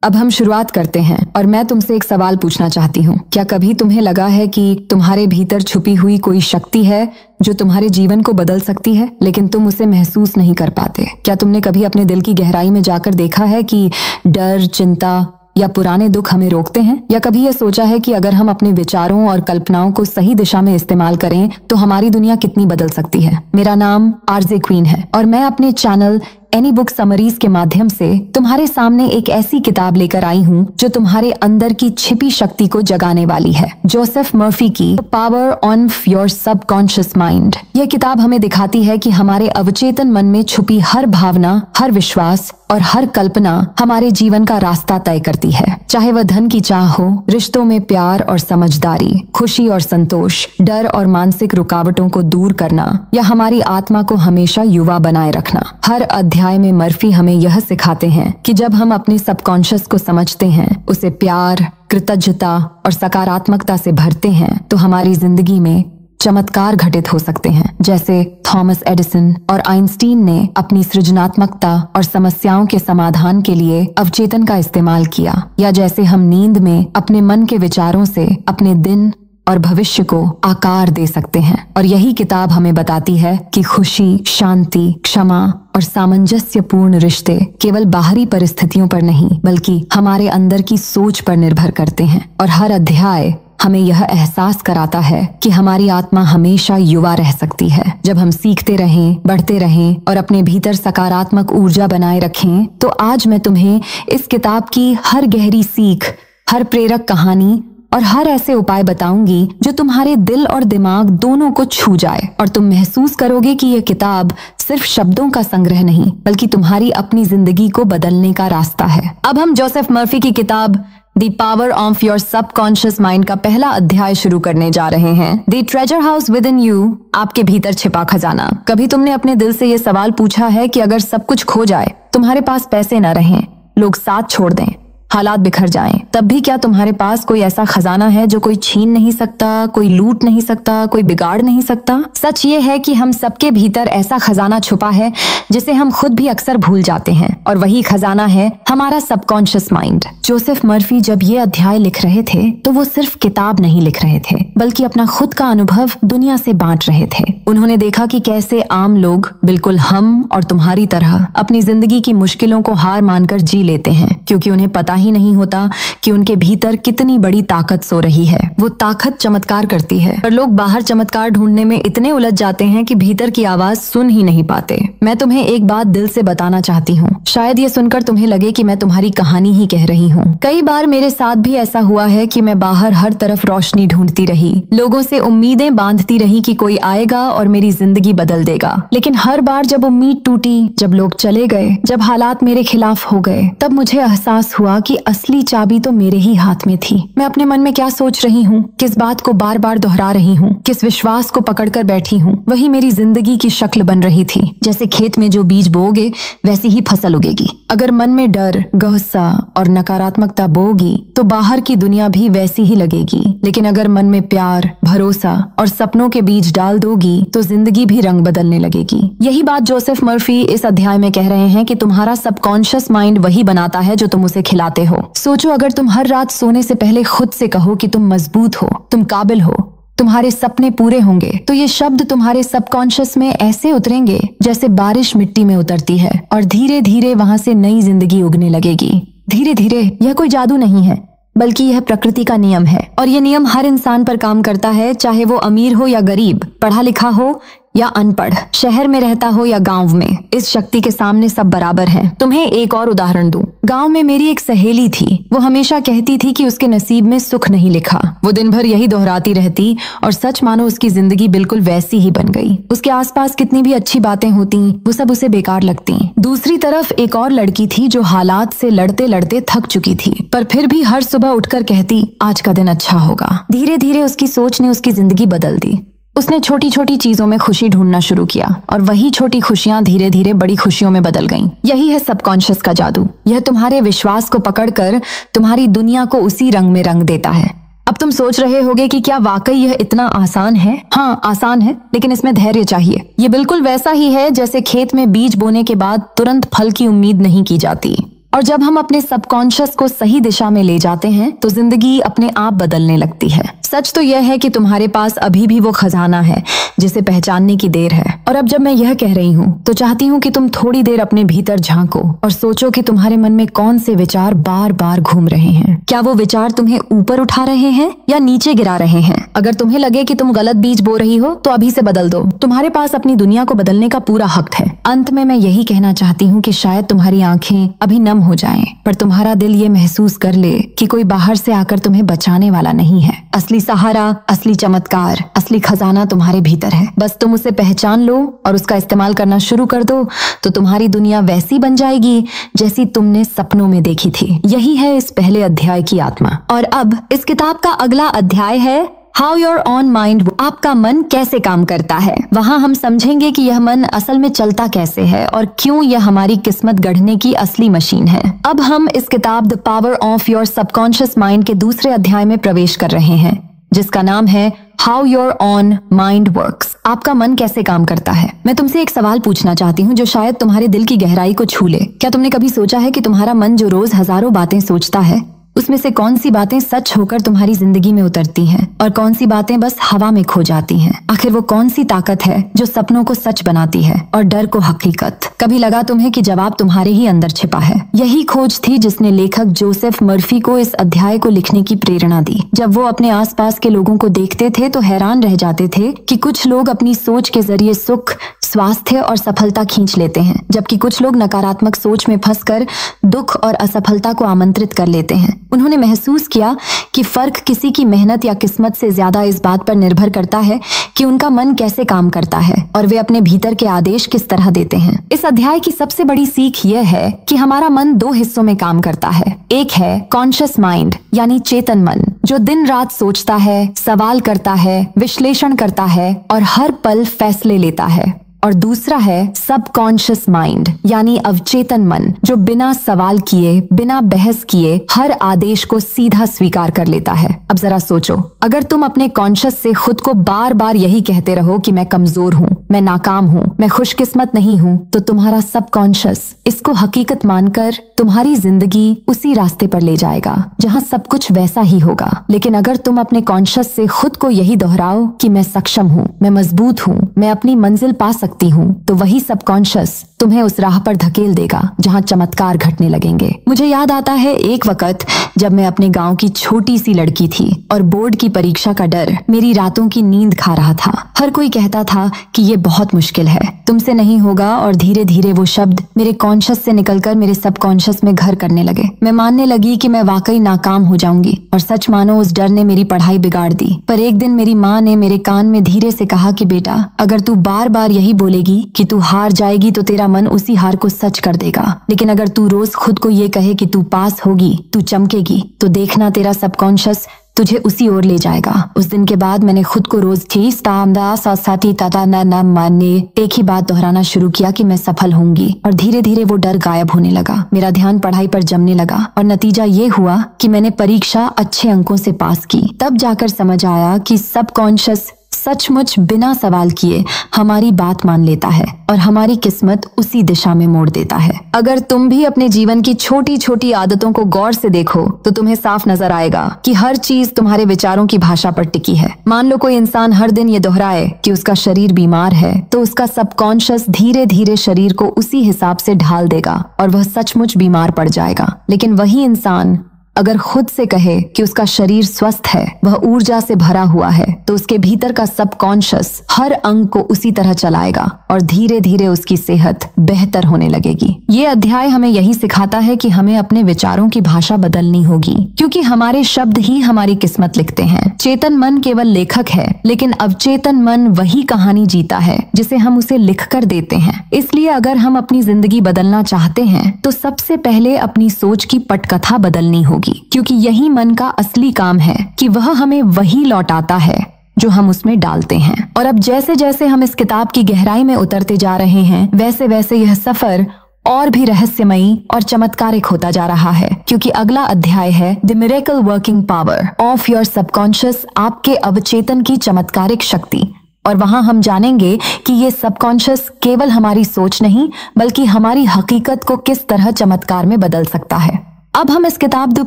अब हम शुरुआत करते हैं और मैं तुमसे एक सवाल पूछना चाहती हूँ। क्या कभी तुम्हें लगा है कि तुम्हारे भीतर छुपी हुई कोई शक्ति है जो तुम्हारे जीवन को बदल सकती है, लेकिन तुम उसे महसूस नहीं कर पाते? क्या तुमने कभी अपने दिल की गहराई में जाकर देखा है कि डर, चिंता या पुराने दुख हमें रोकते हैं? या कभी यह सोचा है कि अगर हम अपने विचारों और कल्पनाओं को सही दिशा में इस्तेमाल करें तो हमारी दुनिया कितनी बदल सकती है? मेरा नाम आरजे क्वीन है और मैं अपने चैनल एनी बुक समरीज के माध्यम से तुम्हारे सामने एक ऐसी किताब लेकर आई हूँ जो तुम्हारे अंदर की छिपी शक्ति को जगाने वाली है। जोसेफ मर्फी की power on your subconscious mind. यह किताब हमें दिखाती है कि हमारे अवचेतन मन में छुपी हर भावना, हर विश्वास और हर कल्पना हमारे जीवन का रास्ता तय करती है। चाहे वह धन की चाह हो, रिश्तों में प्यार और समझदारी, खुशी और संतोष, डर और मानसिक रुकावटों को दूर करना या हमारी आत्मा को हमेशा युवा बनाए रखना। हर अध्याय में मर्फी हमें यह सिखाते हैं कि जब हम अपने सबकॉन्शियस को समझते हैं, उसे प्यार, कृतज्ञता और सकारात्मकता से भरते हैं, तो हमारी जिंदगी में चमत्कार घटित हो सकते हैं। जैसे थॉमस एडिसन और आइंस्टीन ने अपनी सृजनात्मकता और समस्याओं के समाधान के लिए अवचेतन का इस्तेमाल किया, या जैसे हम नींद में अपने मन के विचारों से अपने दिन और भविष्य को आकार दे सकते हैं। और यही किताब हमें बताती है कि खुशी, शांति, क्षमा और सामंजस्यपूर्ण रिश्ते केवल बाहरी परिस्थितियों पर नहीं बल्कि हमारे अंदर की सोच पर निर्भर करते हैं। और हर अध्याय हमें यह एहसास कराता है कि हमारी आत्मा हमेशा युवा रह सकती है। जब हम सीखते रहें, बढ़ते रहें और अपने भीतर सकारात्मक ऊर्जा बनाए रखें, तो आज मैं तुम्हें इस किताब की हर गहरी सीख, हर प्रेरक कहानी और हर ऐसे उपाय बताऊंगी जो तुम्हारे दिल और दिमाग दोनों को छू जाए और तुम महसूस करोगे कि यह किताब सिर्फ शब्दों का संग्रह नहीं बल्कि तुम्हारी अपनी जिंदगी को बदलने का रास्ता है। अब हम जोसेफ मर्फी की किताब the power of your subconscious mind का पहला अध्याय शुरू करने जा रहे हैं। The treasure house with in you, आपके भीतर छिपा खजाना। कभी तुमने अपने दिल से यह सवाल पूछा है कि अगर सब कुछ खो जाए, तुम्हारे पास पैसे न रहें, लोग साथ छोड़ दें, हालात बिखर जाएं, तब भी क्या तुम्हारे पास कोई ऐसा खजाना है जो कोई छीन नहीं सकता, कोई लूट नहीं सकता, कोई बिगाड़ नहीं सकता? सच ये है कि हम सबके भीतर ऐसा खजाना छुपा है जिसे हम खुद भी अक्सर भूल जाते हैं, और वही खजाना है हमारा सबकॉन्शियस माइंड। जोसेफ मर्फी जब ये अध्याय लिख रहे थे तो वो सिर्फ किताब नहीं लिख रहे थे बल्कि अपना खुद का अनुभव दुनिया से बांट रहे थे। उन्होंने देखा कि कैसे आम लोग बिल्कुल हम और तुम्हारी तरह अपनी जिंदगी की मुश्किलों को हार मानकर जी लेते हैं, क्योंकि उन्हें पता ही नहीं होता कि उनके भीतर कितनी बड़ी ताकत सो रही है। वो ताकत चमत्कार करती है, पर लोग बाहर चमत्कार ढूंढने में इतने उलझ जाते हैं कि भीतर की आवाज सुन ही नहीं पाते। मैं तुम्हें एक बात दिल से बताना चाहती हूँ। शायद ये सुनकर तुम्हें लगे कि मैं तुम्हारी कहानी ही कह रही हूँ। कई बार मेरे साथ भी ऐसा हुआ है कि मैं बाहर हर तरफ रोशनी ढूंढती रही, लोगों से उम्मीदें बांधती रही कि कोई आएगा और मेरी जिंदगी बदल देगा। लेकिन हर बार जब उम्मीद टूटी, जब लोग चले गए, जब हालात मेरे खिलाफ हो गए, तब मुझे एहसास हुआ कि असली चाबी तो मेरे ही हाथ में थी। मैं अपने मन में क्या सोच रही हूँ, किस बात को बार बार दोहरा रही हूँ, किस विश्वास को पकड़कर बैठी हूँ, वही मेरी जिंदगी की शक्ल बन रही थी। जैसे खेत में जो बीज बोओगे वैसी ही फसल उगेगी। अगर मन में डर, गुस्सा और नकारात्मकता बोओगी तो बाहर की दुनिया भी वैसी ही लगेगी। लेकिन अगर मन में प्यार, भरोसा और सपनों के बीज डाल दोगी तो जिंदगी भी रंग बदलने लगेगी। यही बात जोसेफ मर्फी इस अध्याय में कह रहे हैं कि तुम्हारा सबकॉन्शियस माइंड वही बनाता है जो तुम उसे खिलाते हो। सोचो, अगर तुम हर रात सोने से पहले खुद से कहो कि तुम मजबूत हो, तुम काबिल हो, तुम्हारे सपने पूरे होंगे, तो ये शब्द तुम्हारे सबकॉन्शियस में ऐसे उतरेंगे जैसे बारिश मिट्टी में उतरती है और धीरे धीरे वहां से नई जिंदगी उगने लगेगी। धीरे धीरे। यह कोई जादू नहीं है बल्कि यह प्रकृति का नियम है, और यह नियम हर इंसान पर काम करता है, चाहे वो अमीर हो या गरीब, पढ़ा लिखा हो या अनपढ़, शहर में रहता हो या गांव में। इस शक्ति के सामने सब बराबर हैं। तुम्हें एक और उदाहरण दूं। गांव में मेरी एक सहेली थी। वो हमेशा कहती थी कि उसके नसीब में सुख नहीं लिखा। वो दिन भर यही दोहराती रहती और सच मानो उसकी जिंदगी बिल्कुल वैसी ही बन गई। उसके आसपास कितनी भी अच्छी बातें होती, वो सब उसे बेकार लगती। दूसरी तरफ एक और लड़की थी जो हालात से लड़ते लड़ते थक चुकी थी, पर फिर भी हर सुबह उठकर कहती, आज का दिन अच्छा होगा। धीरे धीरे उसकी सोच ने उसकी जिंदगी बदल दी। उसने छोटी छोटी चीजों में खुशी ढूंढना शुरू किया और वही छोटी खुशियां धीरे धीरे बड़ी खुशियों में बदल गईं। यही है सबकॉन्शियस का जादू। यह तुम्हारे विश्वास को पकड़कर तुम्हारी दुनिया को उसी रंग में रंग देता है। अब तुम सोच रहे होगे कि क्या वाकई यह इतना आसान है? हाँ, आसान है, लेकिन इसमें धैर्य चाहिए। ये बिल्कुल वैसा ही है जैसे खेत में बीज बोने के बाद तुरंत फल की उम्मीद नहीं की जाती। और जब हम अपने सबकॉन्शियस को सही दिशा में ले जाते हैं तो जिंदगी अपने आप बदलने लगती है। सच तो यह है कि तुम्हारे पास अभी भी वो खजाना है जिसे पहचानने की देर है। और अब जब मैं यह कह रही हूँ तो चाहती हूँ कि तुम थोड़ी देर अपने भीतर झांको और सोचो कि तुम्हारे मन में कौन से विचार बार बार घूम रहे हैं। क्या वो विचार तुम्हें ऊपर उठा रहे हैं या नीचे गिरा रहे हैं? अगर तुम्हें लगे कि तुम गलत बीज बो रही हो तो अभी से बदल दो। तुम्हारे पास अपनी दुनिया को बदलने का पूरा हक है। अंत में मैं यही कहना चाहती हूँ कि शायद तुम्हारी आंखें अभी नम हो जाएं, पर तुम्हारा दिल ये महसूस कर ले कि कोई बाहर से आकर तुम्हें बचाने वाला नहीं है। असली सहारा, असली चमत्कार, असली खजाना तुम्हारे भीतर है। बस तुम उसे पहचान लो और उसका इस्तेमाल करना शुरू कर दो तो तुम्हारी दुनिया वैसी बन जाएगी जैसी तुमने सपनों में देखी थी। यही है इस पहले अध्याय की आत्मा। और अब इस किताब का अगला अध्याय है हाउ योर ऑन माइंड। आपका मन कैसे काम करता है। वहाँ हम समझेंगे कि यह मन असल में चलता कैसे है और क्यों यह हमारी किस्मत गढ़ने की असली मशीन है। अब हम इस किताब the power of your subconscious mind के दूसरे अध्याय में प्रवेश कर रहे हैं जिसका नाम है how your on mind works. आपका मन कैसे काम करता है। मैं तुमसे एक सवाल पूछना चाहती हूँ जो शायद तुम्हारे दिल की गहराई को छू ले। क्या तुमने कभी सोचा है कि तुम्हारा मन जो रोज हजारों बातें सोचता है उसमें से कौन सी बातें सच होकर तुम्हारी जिंदगी में उतरती हैं और कौन सी बातें बस हवा में खो जाती हैं? आखिर वो कौन सी ताकत है जो सपनों को सच बनाती है और डर को हकीकत? कभी लगा तुम्हें कि जवाब तुम्हारे ही अंदर छिपा है? यही खोज थी जिसने लेखक जोसेफ मर्फी को इस अध्याय को लिखने की प्रेरणा दी। जब वो अपने आसपास के लोगों को देखते थे तो हैरान रह जाते थे कि कुछ लोग अपनी सोच के जरिए सुख, स्वास्थ्य और सफलता खींच लेते हैं, जबकि कुछ लोग नकारात्मक सोच में फंसकर दुख और असफलता को आमंत्रित कर लेते हैं। उन्होंने महसूस किया कि फर्क किसी की मेहनत या किस्मत से ज्यादा इस बात पर निर्भर करता है कि उनका मन कैसे काम करता है और वे अपने भीतर के आदेश किस तरह देते हैं। इस अध्याय की सबसे बड़ी सीख यह है कि हमारा मन दो हिस्सों में काम करता है। एक है कॉन्शियस माइंड यानी चेतन मन जो दिन रात सोचता है, सवाल करता है, विश्लेषण करता है और हर पल फैसले लेता है। और दूसरा है सबकॉन्शियस माइंड यानी अवचेतन मन जो बिना सवाल किए, बिना बहस किए हर आदेश को सीधा स्वीकार कर लेता है। अब जरा सोचो, अगर तुम अपने कॉन्शियस से खुद को बार बार यही कहते रहो कि मैं कमजोर हूँ, मैं नाकाम हूँ, मैं खुशकिस्मत नहीं हूँ, तो तुम्हारा सबकॉन्शियस इसको हकीकत मानकर तुम्हारी जिंदगी उसी रास्ते पर ले जाएगा जहाँ सब कुछ वैसा ही होगा। लेकिन अगर तुम अपने कॉन्शियस से खुद को यही दोहराओ कि मैं सक्षम हूँ, मैं मजबूत हूँ, मैं अपनी मंजिल पा सकती हूँ, तो वही सबकॉन्शियस तुम्हें उस राह पर धकेल देगा जहाँ चमत्कार घटने लगेंगे। मुझे याद आता है एक वक्त जब मैं अपने गांव की छोटी सी लड़की थी और बोर्ड की परीक्षा का डर मेरी रातों की नींद खा रहा था। हर कोई कहता था कि ये बहुत मुश्किल है, तुमसे नहीं होगा, और धीरे धीरे वो शब्द मेरे कॉन्शियस से निकलकर मेरे सबकॉन्शियस में घर करने लगे। मैं मानने लगी कि मैं वाकई नाकाम हो जाऊंगी और सच मानो उस डर ने मेरी पढ़ाई बिगाड़ दी। पर एक दिन मेरी माँ ने मेरे कान में धीरे से कहा कि बेटा, अगर तू बार बार यही बोलेगी कि तू हार जाएगी तो तेरा मन उसी हार को सच कर देगा, लेकिन अगर तू रोज खुद को ये कहे कि तू पास होगी, तू चमकेगी, तो देखना तेरा सबकॉन्शियस तुझे उसी ओर ले जाएगा। उस दिन के बाद मैंने खुद को रोज थी साथी ताता न माने एक ही बात दोहराना शुरू किया कि मैं सफल होंगी, और धीरे धीरे वो डर गायब होने लगा। मेरा ध्यान पढ़ाई पर जमने लगा और नतीजा ये हुआ कि मैंने परीक्षा अच्छे अंकों से पास की। तब जाकर समझ आया कि सबकॉन्शियस सचमुच बिना सवाल किए हमारी बात मान लेता है और हमारी किस्मत उसी दिशा में मोड़ देता है। अगर तुम भी अपने जीवन की छोटी छोटी आदतों को गौर से देखो तो तुम्हें साफ नजर आएगा कि हर चीज तुम्हारे विचारों की भाषा पर टिकी है। मान लो कोई इंसान हर दिन ये दोहराए कि उसका शरीर बीमार है, तो उसका सबकॉन्शियस धीरे धीरे शरीर को उसी हिसाब से ढाल देगा और वह सचमुच बीमार पड़ जाएगा। लेकिन वही इंसान अगर खुद से कहे कि उसका शरीर स्वस्थ है, वह ऊर्जा से भरा हुआ है, तो उसके भीतर का सबकॉन्शियस हर अंग को उसी तरह चलाएगा और धीरे धीरे उसकी सेहत बेहतर होने लगेगी। ये अध्याय हमें यही सिखाता है कि हमें अपने विचारों की भाषा बदलनी होगी, क्योंकि हमारे शब्द ही हमारी किस्मत लिखते हैं। चेतन मन केवल लेखक है, लेकिन अवचेतन मन वही कहानी जीता है जिसे हम उसे लिख कर देते हैं। इसलिए अगर हम अपनी जिंदगी बदलना चाहते हैं तो सबसे पहले अपनी सोच की पटकथा बदलनी होगी, क्योंकि यही मन का असली काम है कि वह हमें वही लौटाता है जो हम उसमें डालते हैं। और अब जैसे जैसे हम इस किताब की गहराई में उतरते जा रहे हैं, वैसे वैसे यह सफर और भी रहस्यमयी और चमत्कारिक होता जा रहा है, क्योंकि अगला अध्याय है the miracle working power of your subconscious. आपके अवचेतन की चमत्कारिक शक्ति। और वहां हम जानेंगे कि ये सबकॉन्शियस केवल हमारी सोच नहीं बल्कि हमारी हकीकत को किस तरह चमत्कार में बदल सकता है। अब हम इस किताब the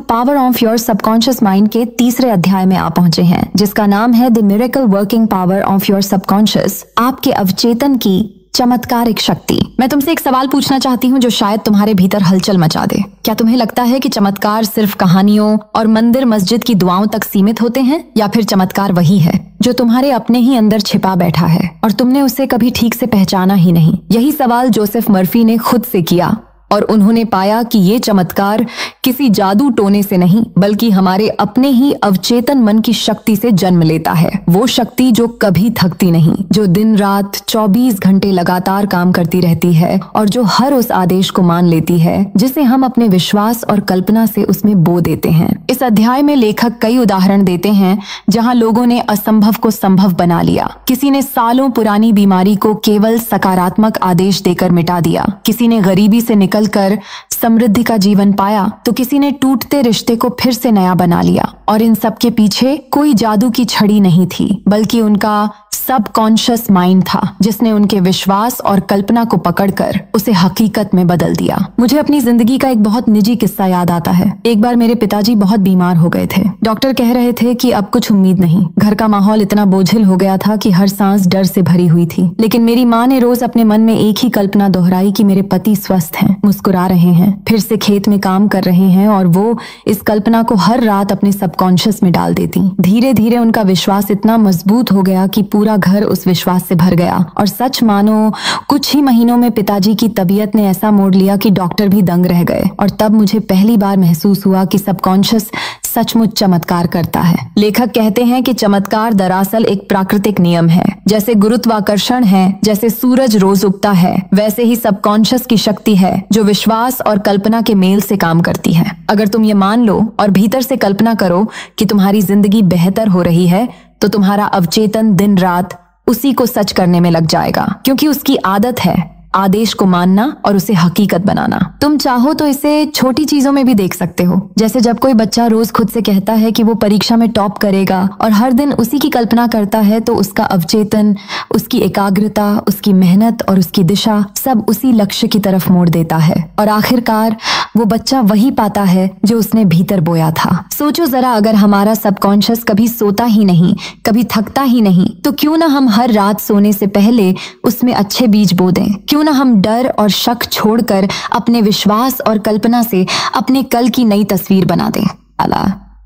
power of your subconscious mind के तीसरे अध्याय में आ पहुंचे हैं, जिसका नाम है the miracle working power of your subconscious, आपके अवचेतन की चमत्कारिक शक्ति। मैं तुमसे एक सवाल पूछना चाहती हूँ जो शायद तुम्हारे भीतर हलचल मचा दे। क्या तुम्हें लगता है कि चमत्कार सिर्फ कहानियों और मंदिर मस्जिद की दुआओं तक सीमित होते हैं, या फिर चमत्कार वही है जो तुम्हारे अपने ही अंदर छिपा बैठा है और तुमने उसे कभी ठीक से पहचाना ही नहीं? यही सवाल जोसेफ मर्फी ने खुद से किया और उन्होंने पाया कि ये चमत्कार किसी जादू टोने से नहीं बल्कि हमारे अपने ही अवचेतन मन की शक्ति से जन्म लेता है। वो शक्ति जो कभी थकती नहीं, जो दिन रात 24 घंटे लगातार काम करती रहती है और जो हर उस आदेश को मान लेती है जिसे हम अपने विश्वास और कल्पना से उसमें बो देते हैं। इस अध्याय में लेखक कई उदाहरण देते हैं जहाँ लोगों ने असंभव को संभव बना लिया। किसी ने सालों पुरानी बीमारी को केवल सकारात्मक आदेश देकर मिटा दिया, किसी ने गरीबी से निकल कर समृद्धि का जीवन पाया, तो किसी ने टूटते रिश्ते को फिर से नया बना लिया। और इन सब के पीछे कोई जादू की छड़ी नहीं थी बल्कि उनका सबकॉन्शियस माइंड था जिसने उनके विश्वास और कल्पना को पकड़कर उसे हकीकत में बदल दिया। मुझे अपनी जिंदगी का एक बहुत निजी किस्सा याद आता है। एक बार मेरे पिताजी बहुत बीमार हो गए थे। डॉक्टर कह रहे थे कि अब कुछ उम्मीद नहीं। घर का माहौल इतना बोझिल हो गया था कि हर सांस डर से भरी हुई थी। लेकिन मेरी माँ ने रोज अपने मन में एक ही कल्पना दोहराई कि मेरे पति स्वस्थ हैं, मुस्कुरा रहे हैं, फिर से खेत में काम कर रहे हैं, और वो इस कल्पना को हर रात अपने सबकॉन्शियस में डाल देती। धीरे धीरे उनका विश्वास इतना मजबूत हो गया कि पूरा घर उस विश्वास से भर गया। और सच मानो कुछ ही महीनों में पिताजी की तबीयत ने ऐसा मोड़ लिया कि डॉक्टर भी दंग रह गए। और तब मुझे पहली बार महसूस हुआ कि सबकॉन्शियस सचमुच चमत्कार करता है। लेखक कहते हैं कि चमत्कार दरअसल एक प्राकृतिक नियम है। जैसे गुरुत्वाकर्षण है, जैसे सूरज रोज उगता है, वैसे ही सबकॉन्शियस की शक्ति है जो विश्वास और कल्पना के मेल से काम करती है। अगर तुम ये मान लो और भीतर से कल्पना करो कि तुम्हारी जिंदगी बेहतर हो रही है, तो तुम्हारा अवचेतन दिन रात उसी को सच करने में लग जाएगा, क्योंकि उसकी आदत है आदेश को मानना और उसे हकीकत बनाना। तुम चाहो तो इसे छोटी चीजों में भी देख सकते हो। जैसे जब कोई बच्चा रोज खुद से कहता है कि वो परीक्षा में टॉप करेगा और हर दिन उसी की कल्पना करता है, तो उसका अवचेतन, उसकी एकाग्रता, उसकी मेहनत और उसकी दिशा सब उसी लक्ष्य की तरफ मोड़ देता है और आखिरकार वो बच्चा वही पाता है जो उसने भीतर बोया था। सोचो जरा, अगर हमारा सबकॉन्शियस कभी सोता ही नहीं, कभी थकता ही नहीं, तो क्यों ना हम हर रात सोने से पहले उसमें अच्छे बीज बो दें? क्यों ना हम डर और शक छोड़कर अपने विश्वास और कल्पना से अपने कल की नई तस्वीर बना दें?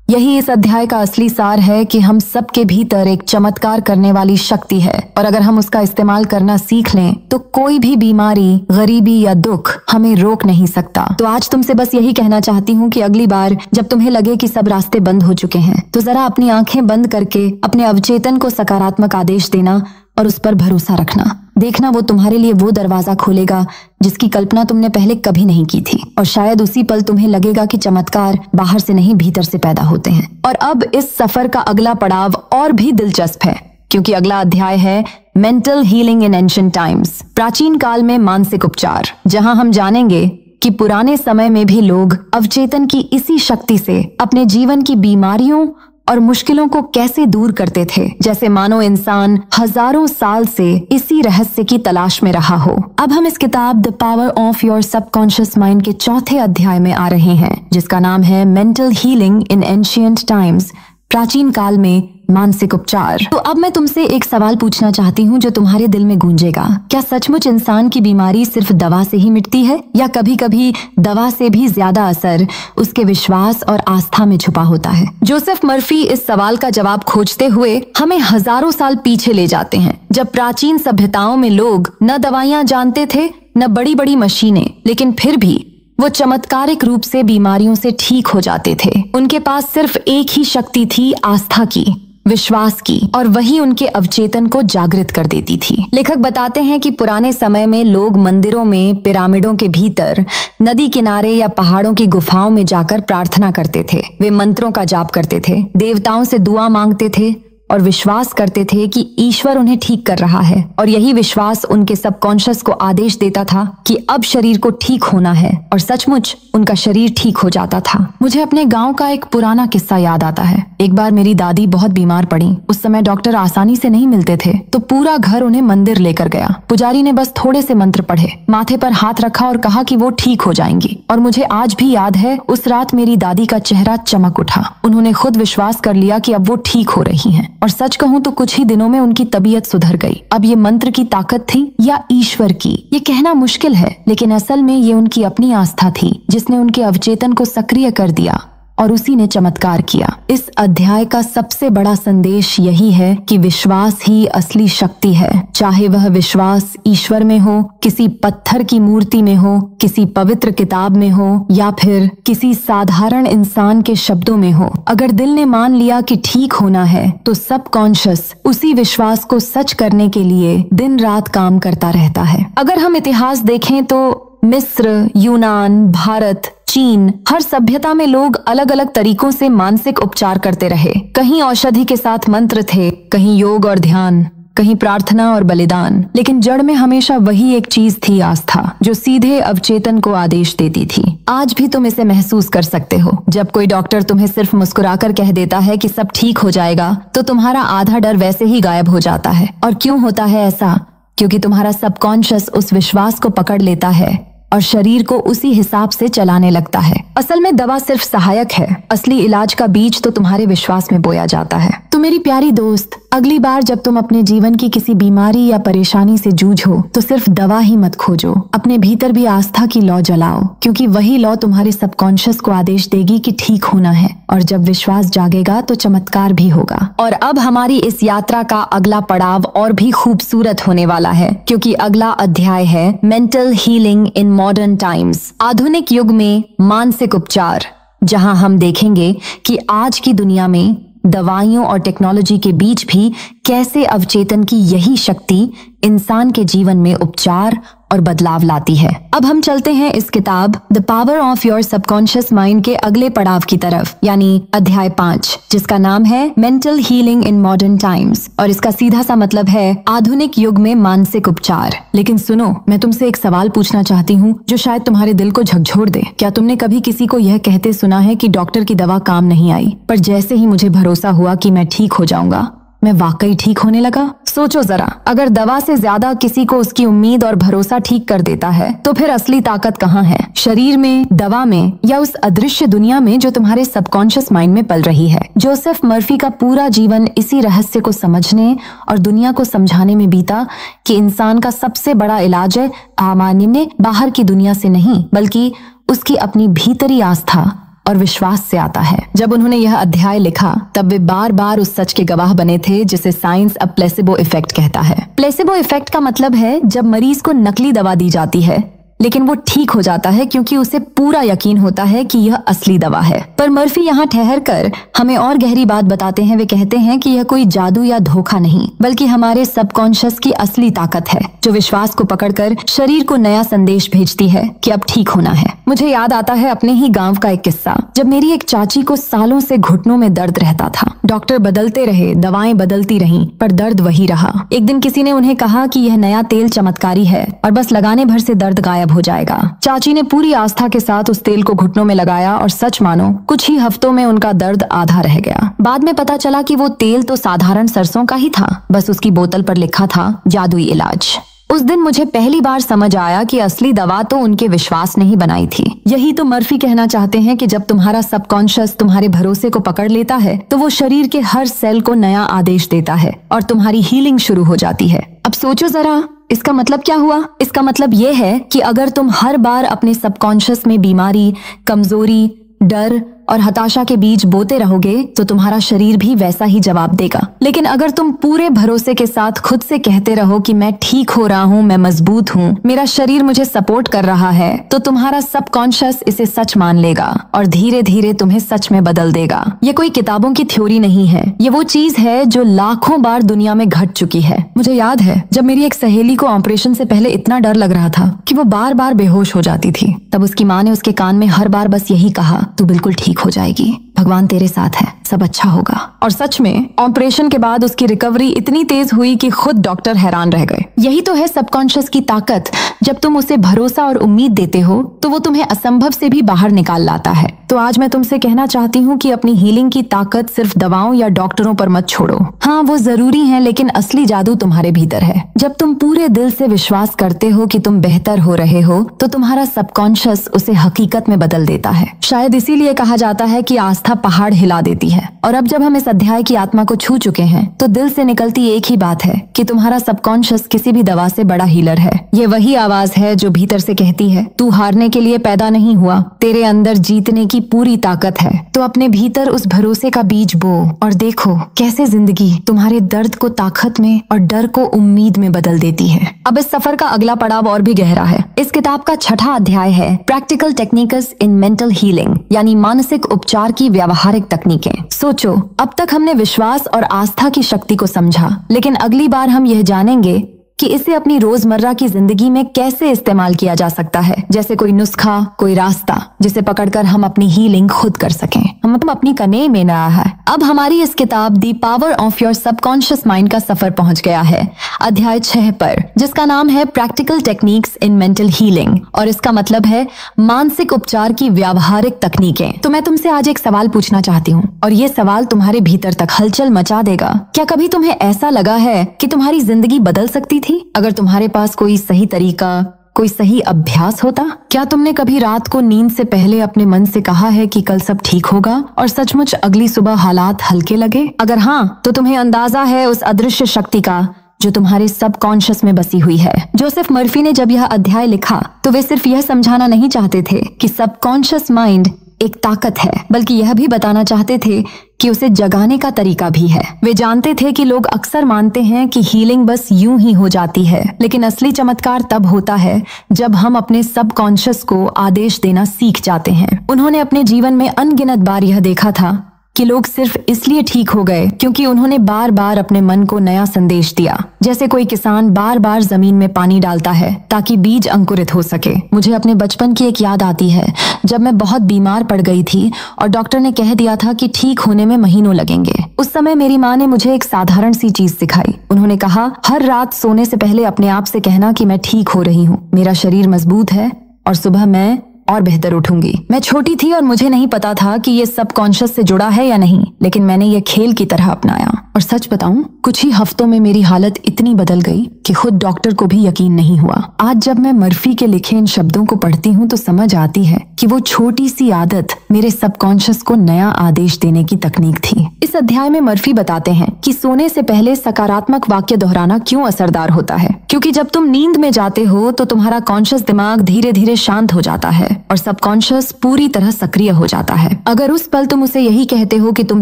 यही इस अध्याय का असली सार है कि हम सबके भीतर एक चमत्कार करने वाली शक्ति है, और अगर हम उसका इस्तेमाल करना सीख लें तो कोई भी बीमारी, गरीबी या दुख हमें रोक नहीं सकता। तो आज तुमसे बस यही कहना चाहती हूँ कि अगली बार जब तुम्हें लगे कि सब रास्ते बंद हो चुके हैं, तो जरा अपनी आंखें बंद करके अपने अवचेतन को सकारात्मक आदेश देना और उस पर भरोसा रखना। देखना, वो तुम्हारे लिए वो दरवाजा खोलेगा जिसकी कल्पना तुमने पहले कभी नहीं की थी, और शायद उसी पल तुम्हें लगेगा कि चमत्कार बाहर से नहीं भीतर से पैदा होते हैं। और अब इस सफर का अगला पड़ाव और भी दिलचस्प है, क्योंकि अगला अध्याय है mental healing in ancient times, प्राचीन काल में मानसिक उपचार, जहां हम जानेंगे कि पुराने समय में भी लोग अवचेतन की इसी शक्ति से अपने जीवन की बीमारियों और मुश्किलों को कैसे दूर करते थे, जैसे मानो इंसान हजारों साल से इसी रहस्य की तलाश में रहा हो। अब हम इस किताब the power of your subconscious mind के चौथे अध्याय में आ रहे हैं, जिसका नाम है mental healing in ancient times, प्राचीन काल में मानसिक उपचार। तो अब मैं तुमसे एक सवाल पूछना चाहती हूँ जो तुम्हारे दिल में गूंजेगा। क्या सचमुच इंसान की बीमारी सिर्फ दवा से ही मिटती है, या कभी कभी दवा से भी ज्यादा असर उसके विश्वास और आस्था में छुपा होता है? जोसेफ मर्फी इस सवाल का जवाब खोजते हुए हमें हजारों साल पीछे ले जाते हैं, जब प्राचीन सभ्यताओं में लोग न दवाइयां जानते थे न बड़ी बड़ी मशीनें, लेकिन फिर भी वो चमत्कारिक रूप से बीमारियों से ठीक हो जाते थे। उनके पास सिर्फ एक ही शक्ति थी, आस्था की, विश्वास की, और वही उनके अवचेतन को जागृत कर देती थी। लेखक बताते हैं कि पुराने समय में लोग मंदिरों में, पिरामिडों के भीतर, नदी किनारे या पहाड़ों की गुफाओं में जाकर प्रार्थना करते थे। वे मंत्रों का जाप करते थे, देवताओं से दुआ मांगते थे और विश्वास करते थे कि ईश्वर उन्हें ठीक कर रहा है, और यही विश्वास उनके सबकॉन्शियस को आदेश देता था कि अब शरीर को ठीक होना है, और सचमुच उनका शरीर ठीक हो जाता था। मुझे अपने गांव का एक पुराना किस्सा याद आता है। एक बार मेरी दादी बहुत बीमार पड़ी। उस समय डॉक्टर आसानी से नहीं मिलते थे, तो पूरा घर उन्हें मंदिर लेकर गया। पुजारी ने बस थोड़े से मंत्र पढ़े, माथे पर हाथ रखा और कहा कि वो ठीक हो जाएंगी। और मुझे आज भी याद है, उस रात मेरी दादी का चेहरा चमक उठा। उन्होंने खुद विश्वास कर लिया कि अब वो ठीक हो रही हैं, और सच कहूं तो कुछ ही दिनों में उनकी तबीयत सुधर गई। अब ये मंत्र की ताकत थी या ईश्वर की, ये कहना मुश्किल है, लेकिन असल में ये उनकी अपनी आस्था थी जिसने उनके अवचेतन को सक्रिय कर दिया, और उसी ने चमत्कार किया। इस अध्याय का सबसे बड़ा संदेश यही है कि विश्वास ही असली शक्ति है। चाहे वह विश्वास ईश्वर में हो, किसी पत्थर की मूर्ति में हो, किसी पवित्र किताब में हो, या फिर किसी साधारण इंसान के शब्दों में हो। अगर दिल ने मान लिया कि ठीक होना है, तो सबकॉन्शियस उसी विश्वास को सच करने के लिए दिन रात काम करता रहता है। अगर हम इतिहास देखें तो मिस्र, यूनान, भारत, चीन, हर सभ्यता में लोग अलग अलग तरीकों से मानसिक उपचार करते रहे। कहीं औषधि के साथ मंत्र थे, कहीं योग और ध्यान, कहीं प्रार्थना और बलिदान, लेकिन जड़ में हमेशा वही एक चीज थी, आस्था, जो सीधे अवचेतन को आदेश देती थी। आज भी तुम इसे महसूस कर सकते हो। जब कोई डॉक्टर तुम्हें सिर्फ मुस्कुराकर कह देता है कि सब ठीक हो जाएगा, तो तुम्हारा आधा डर वैसे ही गायब हो जाता है। और क्यों होता है ऐसा? क्योंकि तुम्हारा सबकॉन्शियस उस विश्वास को पकड़ लेता है और शरीर को उसी हिसाब से चलाने लगता है। असल में दवा सिर्फ सहायक है, असली इलाज का बीज तो तुम्हारे विश्वास में बोया जाता है। तो मेरी प्यारी दोस्त, अगली बार जब तुम अपने जीवन की किसी बीमारी या परेशानी से जूझो, तो सिर्फ दवा ही मत खोजो, अपने भीतर भी आस्था की लौ जलाओ, क्योंकि वही लौ तुम्हारे सबकॉन्शियस को आदेश देगी कि ठीक होना है। और जब विश्वास जागेगा तो चमत्कार भी होगा। और अब हमारी इस यात्रा का अगला पड़ाव और भी खूबसूरत होने वाला है, क्योंकि अगला अध्याय है mental healing in modern times, आधुनिक युग में मानसिक उपचार, जहां हम देखेंगे कि आज की दुनिया में दवाइयों और टेक्नोलॉजी के बीच भी कैसे अवचेतन की यही शक्ति इंसान के जीवन में उपचार और बदलाव लाती है। अब हम चलते हैं इस किताब the power of your subconscious mind के अगले पड़ाव की तरफ, यानी अध्याय 5, जिसका नाम है mental healing in modern times, और इसका सीधा सा मतलब है आधुनिक युग में मानसिक उपचार। लेकिन सुनो, मैं तुमसे एक सवाल पूछना चाहती हूँ जो शायद तुम्हारे दिल को झकझोर दे। क्या तुमने कभी किसी को यह कहते सुना है कि डॉक्टर की दवा काम नहीं आई, पर जैसे ही मुझे भरोसा हुआ कि मैं ठीक हो जाऊंगा, मैं वाकई ठीक होने लगा? सोचो जरा, अगर दवा से ज्यादा किसी को उसकी उम्मीद और भरोसा ठीक कर देता है, तो फिर असली ताकत कहाँ है? शरीर में, दवा में, या उस अदृश्य दुनिया में जो तुम्हारे सबकॉन्शियस माइंड में पल रही है? जोसेफ मर्फी का पूरा जीवन इसी रहस्य को समझने और दुनिया को समझाने में बीता कि इंसान का सबसे बड़ा इलाज है सामान्य बाहर की दुनिया से नहीं, बल्कि उसकी अपनी भीतरी आस्था और विश्वास से आता है। जब उन्होंने यह अध्याय लिखा, तब वे बार बार उस सच के गवाह बने थे जिसे साइंस अब प्लेसिबो इफेक्ट कहता है। प्लेसिबो इफेक्ट का मतलब है जब मरीज को नकली दवा दी जाती है, लेकिन वो ठीक हो जाता है क्योंकि उसे पूरा यकीन होता है कि यह असली दवा है। पर मर्फी यहाँ ठहर कर हमें और गहरी बात बताते हैं। वे कहते हैं कि यह कोई जादू या धोखा नहीं, बल्कि हमारे सबकॉन्शियस की असली ताकत है, जो विश्वास को पकड़कर शरीर को नया संदेश भेजती है कि अब ठीक होना है। मुझे याद आता है अपने ही गांव का एक किस्सा, जब मेरी एक चाची को सालों से घुटनों में दर्द रहता था। डॉक्टर बदलते रहे, दवाएं बदलती रहीं, पर दर्द वही रहा। एक दिन किसी ने उन्हें कहा कि यह नया तेल चमत्कारी है और बस लगाने भर से दर्द गायब हो जाएगा। चाची ने पूरी आस्था के साथ उस तेल को घुटनों में लगाया और सच मानो कुछ ही हफ्तों में उनका दर्द आधा रह गया। बाद में पता चला कि वो तेल तो साधारण सरसों का ही था, बस उसकी बोतल पर लिखा था जादुई इलाज। उस दिन मुझे पहली बार समझ आया कि असली दवा तो उनके विश्वास ने ही बनाई थी। यही तो मर्फी कहना चाहते हैं कि जब तुम्हारा सबकॉन्शियस तुम्हारे भरोसे को पकड़ लेता है, तो वो शरीर के हर सेल को नया आदेश देता है और तुम्हारी हीलिंग शुरू हो जाती है। अब सोचो जरा, इसका मतलब क्या हुआ? इसका मतलब ये है कि अगर तुम हर बार अपने सबकॉन्शियस में बीमारी, कमजोरी, डर और हताशा के बीज बोते रहोगे, तो तुम्हारा शरीर भी वैसा ही जवाब देगा। लेकिन अगर तुम पूरे भरोसे के साथ खुद से कहते रहो कि मैं ठीक हो रहा हूँ, मैं मजबूत हूँ, मेरा शरीर मुझे सपोर्ट कर रहा है, तो तुम्हारा सबकॉन्शियस इसे सच मान लेगा और धीरे धीरे तुम्हें सच में बदल देगा। ये कोई किताबों की थ्योरी नहीं है, ये वो चीज है जो लाखों बार दुनिया में घट चुकी है। मुझे याद है जब मेरी एक सहेली को ऑपरेशन से पहले इतना डर लग रहा था कि वो बार बार बेहोश हो जाती थी, तब उसकी माँ ने उसके कान में हर बार बस यही कहा, तू बिल्कुल ठीक हो जाएगी, भगवान तेरे साथ है। सब अच्छा होगा। और सच में ऑपरेशन के बाद उसकी रिकवरी इतनी तेज हुई कि खुद डॉक्टर हैरान रह गए। यही तो है सबकॉन्शियस की ताकत। जब तुम उसे भरोसा और उम्मीद देते हो तो वो तुम्हें असंभव से भी बाहर निकाल लाता है। तो आज मैं तुमसे कहना चाहती हूँ कि अपनी हीलिंग की ताकत सिर्फ दवाओं या डॉक्टरों पर मत छोड़ो। हाँ, वो जरूरी है, लेकिन असली जादू तुम्हारे भीतर है। जब तुम पूरे दिल से विश्वास करते हो कि तुम बेहतर हो रहे हो तो तुम्हारा सबकॉन्शियस उसे हकीकत में बदल देता है। शायद इसीलिए कहा जाता है कि आस्था पहाड़ हिला देती है। और अब जब हम इस अध्याय की आत्मा को छू चुके हैं तो दिल से निकलती एक ही बात है कि तुम्हारा सबकॉन्शियस किसी भी दवा से बड़ा हीलर है। ये वही आवाज है जो भीतर से कहती है, तू हारने के लिए पैदा नहीं हुआ, तेरे अंदर जीतने की पूरी ताकत है। तो अपने भीतर उस भरोसे का बीज बो और देखो कैसे जिंदगी तुम्हारे दर्द को ताकत में और डर को उम्मीद में बदल देती है। अब इस सफर का अगला पड़ाव और भी गहरा है। इस किताब का 6वां अध्याय है practical techniques in mental healing, यानी मानसिक उपचार की व्यावहारिक तकनीकें। सोचो, अब तक हमने विश्वास और आस्था की शक्ति को समझा, लेकिन अगली बार हम यह जानेंगे कि इसे अपनी रोजमर्रा की जिंदगी में कैसे इस्तेमाल किया जा सकता है, जैसे कोई नुस्खा, कोई रास्ता जिसे पकड़कर हम अपनी हीलिंग खुद कर सकें। हम अपनी कने में न रहा है। अब हमारी इस किताब the power of your subconscious mind का सफर पहुंच गया है अध्याय 6 पर, जिसका नाम है practical techniques in mental healing, और इसका मतलब है मानसिक उपचार की व्यावहारिक तकनीकें। तो मैं तुमसे आज एक सवाल पूछना चाहती हूँ और ये सवाल तुम्हारे भीतर तक हलचल मचा देगा। क्या कभी तुम्हें ऐसा लगा है कि तुम्हारी जिंदगी बदल सकती थी अगर तुम्हारे पास कोई सही तरीका, कोई सही अभ्यास होता? क्या तुमने कभी रात को नींद से पहले अपने मन से कहा है कि कल सब ठीक होगा और सचमुच अगली सुबह हालात हल्के लगे? अगर हाँ, तो तुम्हें अंदाजा है उस अदृश्य शक्ति का जो तुम्हारे सबकॉन्शियस में बसी हुई है। जोसेफ मर्फी ने जब यह अध्याय लिखा तो वे सिर्फ यह समझाना नहीं चाहते थे कि सबकॉन्शियस माइंड एक ताकत है, बल्कि यह भी बताना चाहते थे कि उसे जगाने का तरीका भी है। वे जानते थे कि लोग अक्सर मानते हैं कि हीलिंग बस यूं ही हो जाती है, लेकिन असली चमत्कार तब होता है जब हम अपने सबकॉन्शियस को आदेश देना सीख जाते हैं। उन्होंने अपने जीवन में अनगिनत बार यह देखा था कि लोग सिर्फ इसलिए ठीक हो गए क्योंकि उन्होंने बार बार अपने मन को नया संदेश दिया। जैसे कोई किसान बार बार जमीन में पानी डालता है ताकि बीज अंकुरित हो सके। मुझे अपने बचपन की एक याद आती है जब मैं बहुत बीमार पड़ गई थी और डॉक्टर ने कह दिया था कि ठीक होने में महीनों लगेंगे। उस समय मेरी माँ ने मुझे एक साधारण सी चीज सिखाई। उन्होंने कहा, हर रात सोने से पहले अपने आप से कहना कि मैं ठीक हो रही हूँ, मेरा शरीर मजबूत है और सुबह मैं और बेहतर उठूंगी। मैं छोटी थी और मुझे नहीं पता था कि ये सबकॉन्शियस से जुड़ा है या नहीं, लेकिन मैंने ये खेल की तरह अपनाया। और सच बताऊं, कुछ ही हफ्तों में मेरी हालत इतनी बदल गई कि खुद डॉक्टर को भी यकीन नहीं हुआ। आज जब मैं मर्फी के लिखे इन शब्दों को पढ़ती हूँ तो समझ आती है कि वो छोटी सी आदत मेरे सबकॉन्शियस को नया आदेश देने की तकनीक थी। इस अध्याय में मर्फी बताते हैं कि सोने से पहले सकारात्मक वाक्य दोहराना क्यों असरदार होता है, क्योंकि जब तुम नींद में जाते हो तो तुम्हारा कॉन्शियस दिमाग धीरे धीरे शांत हो जाता है और सबकॉन्शियस पूरी तरह सक्रिय हो जाता है। अगर उस पल तुम उसे यही कहते हो कि तुम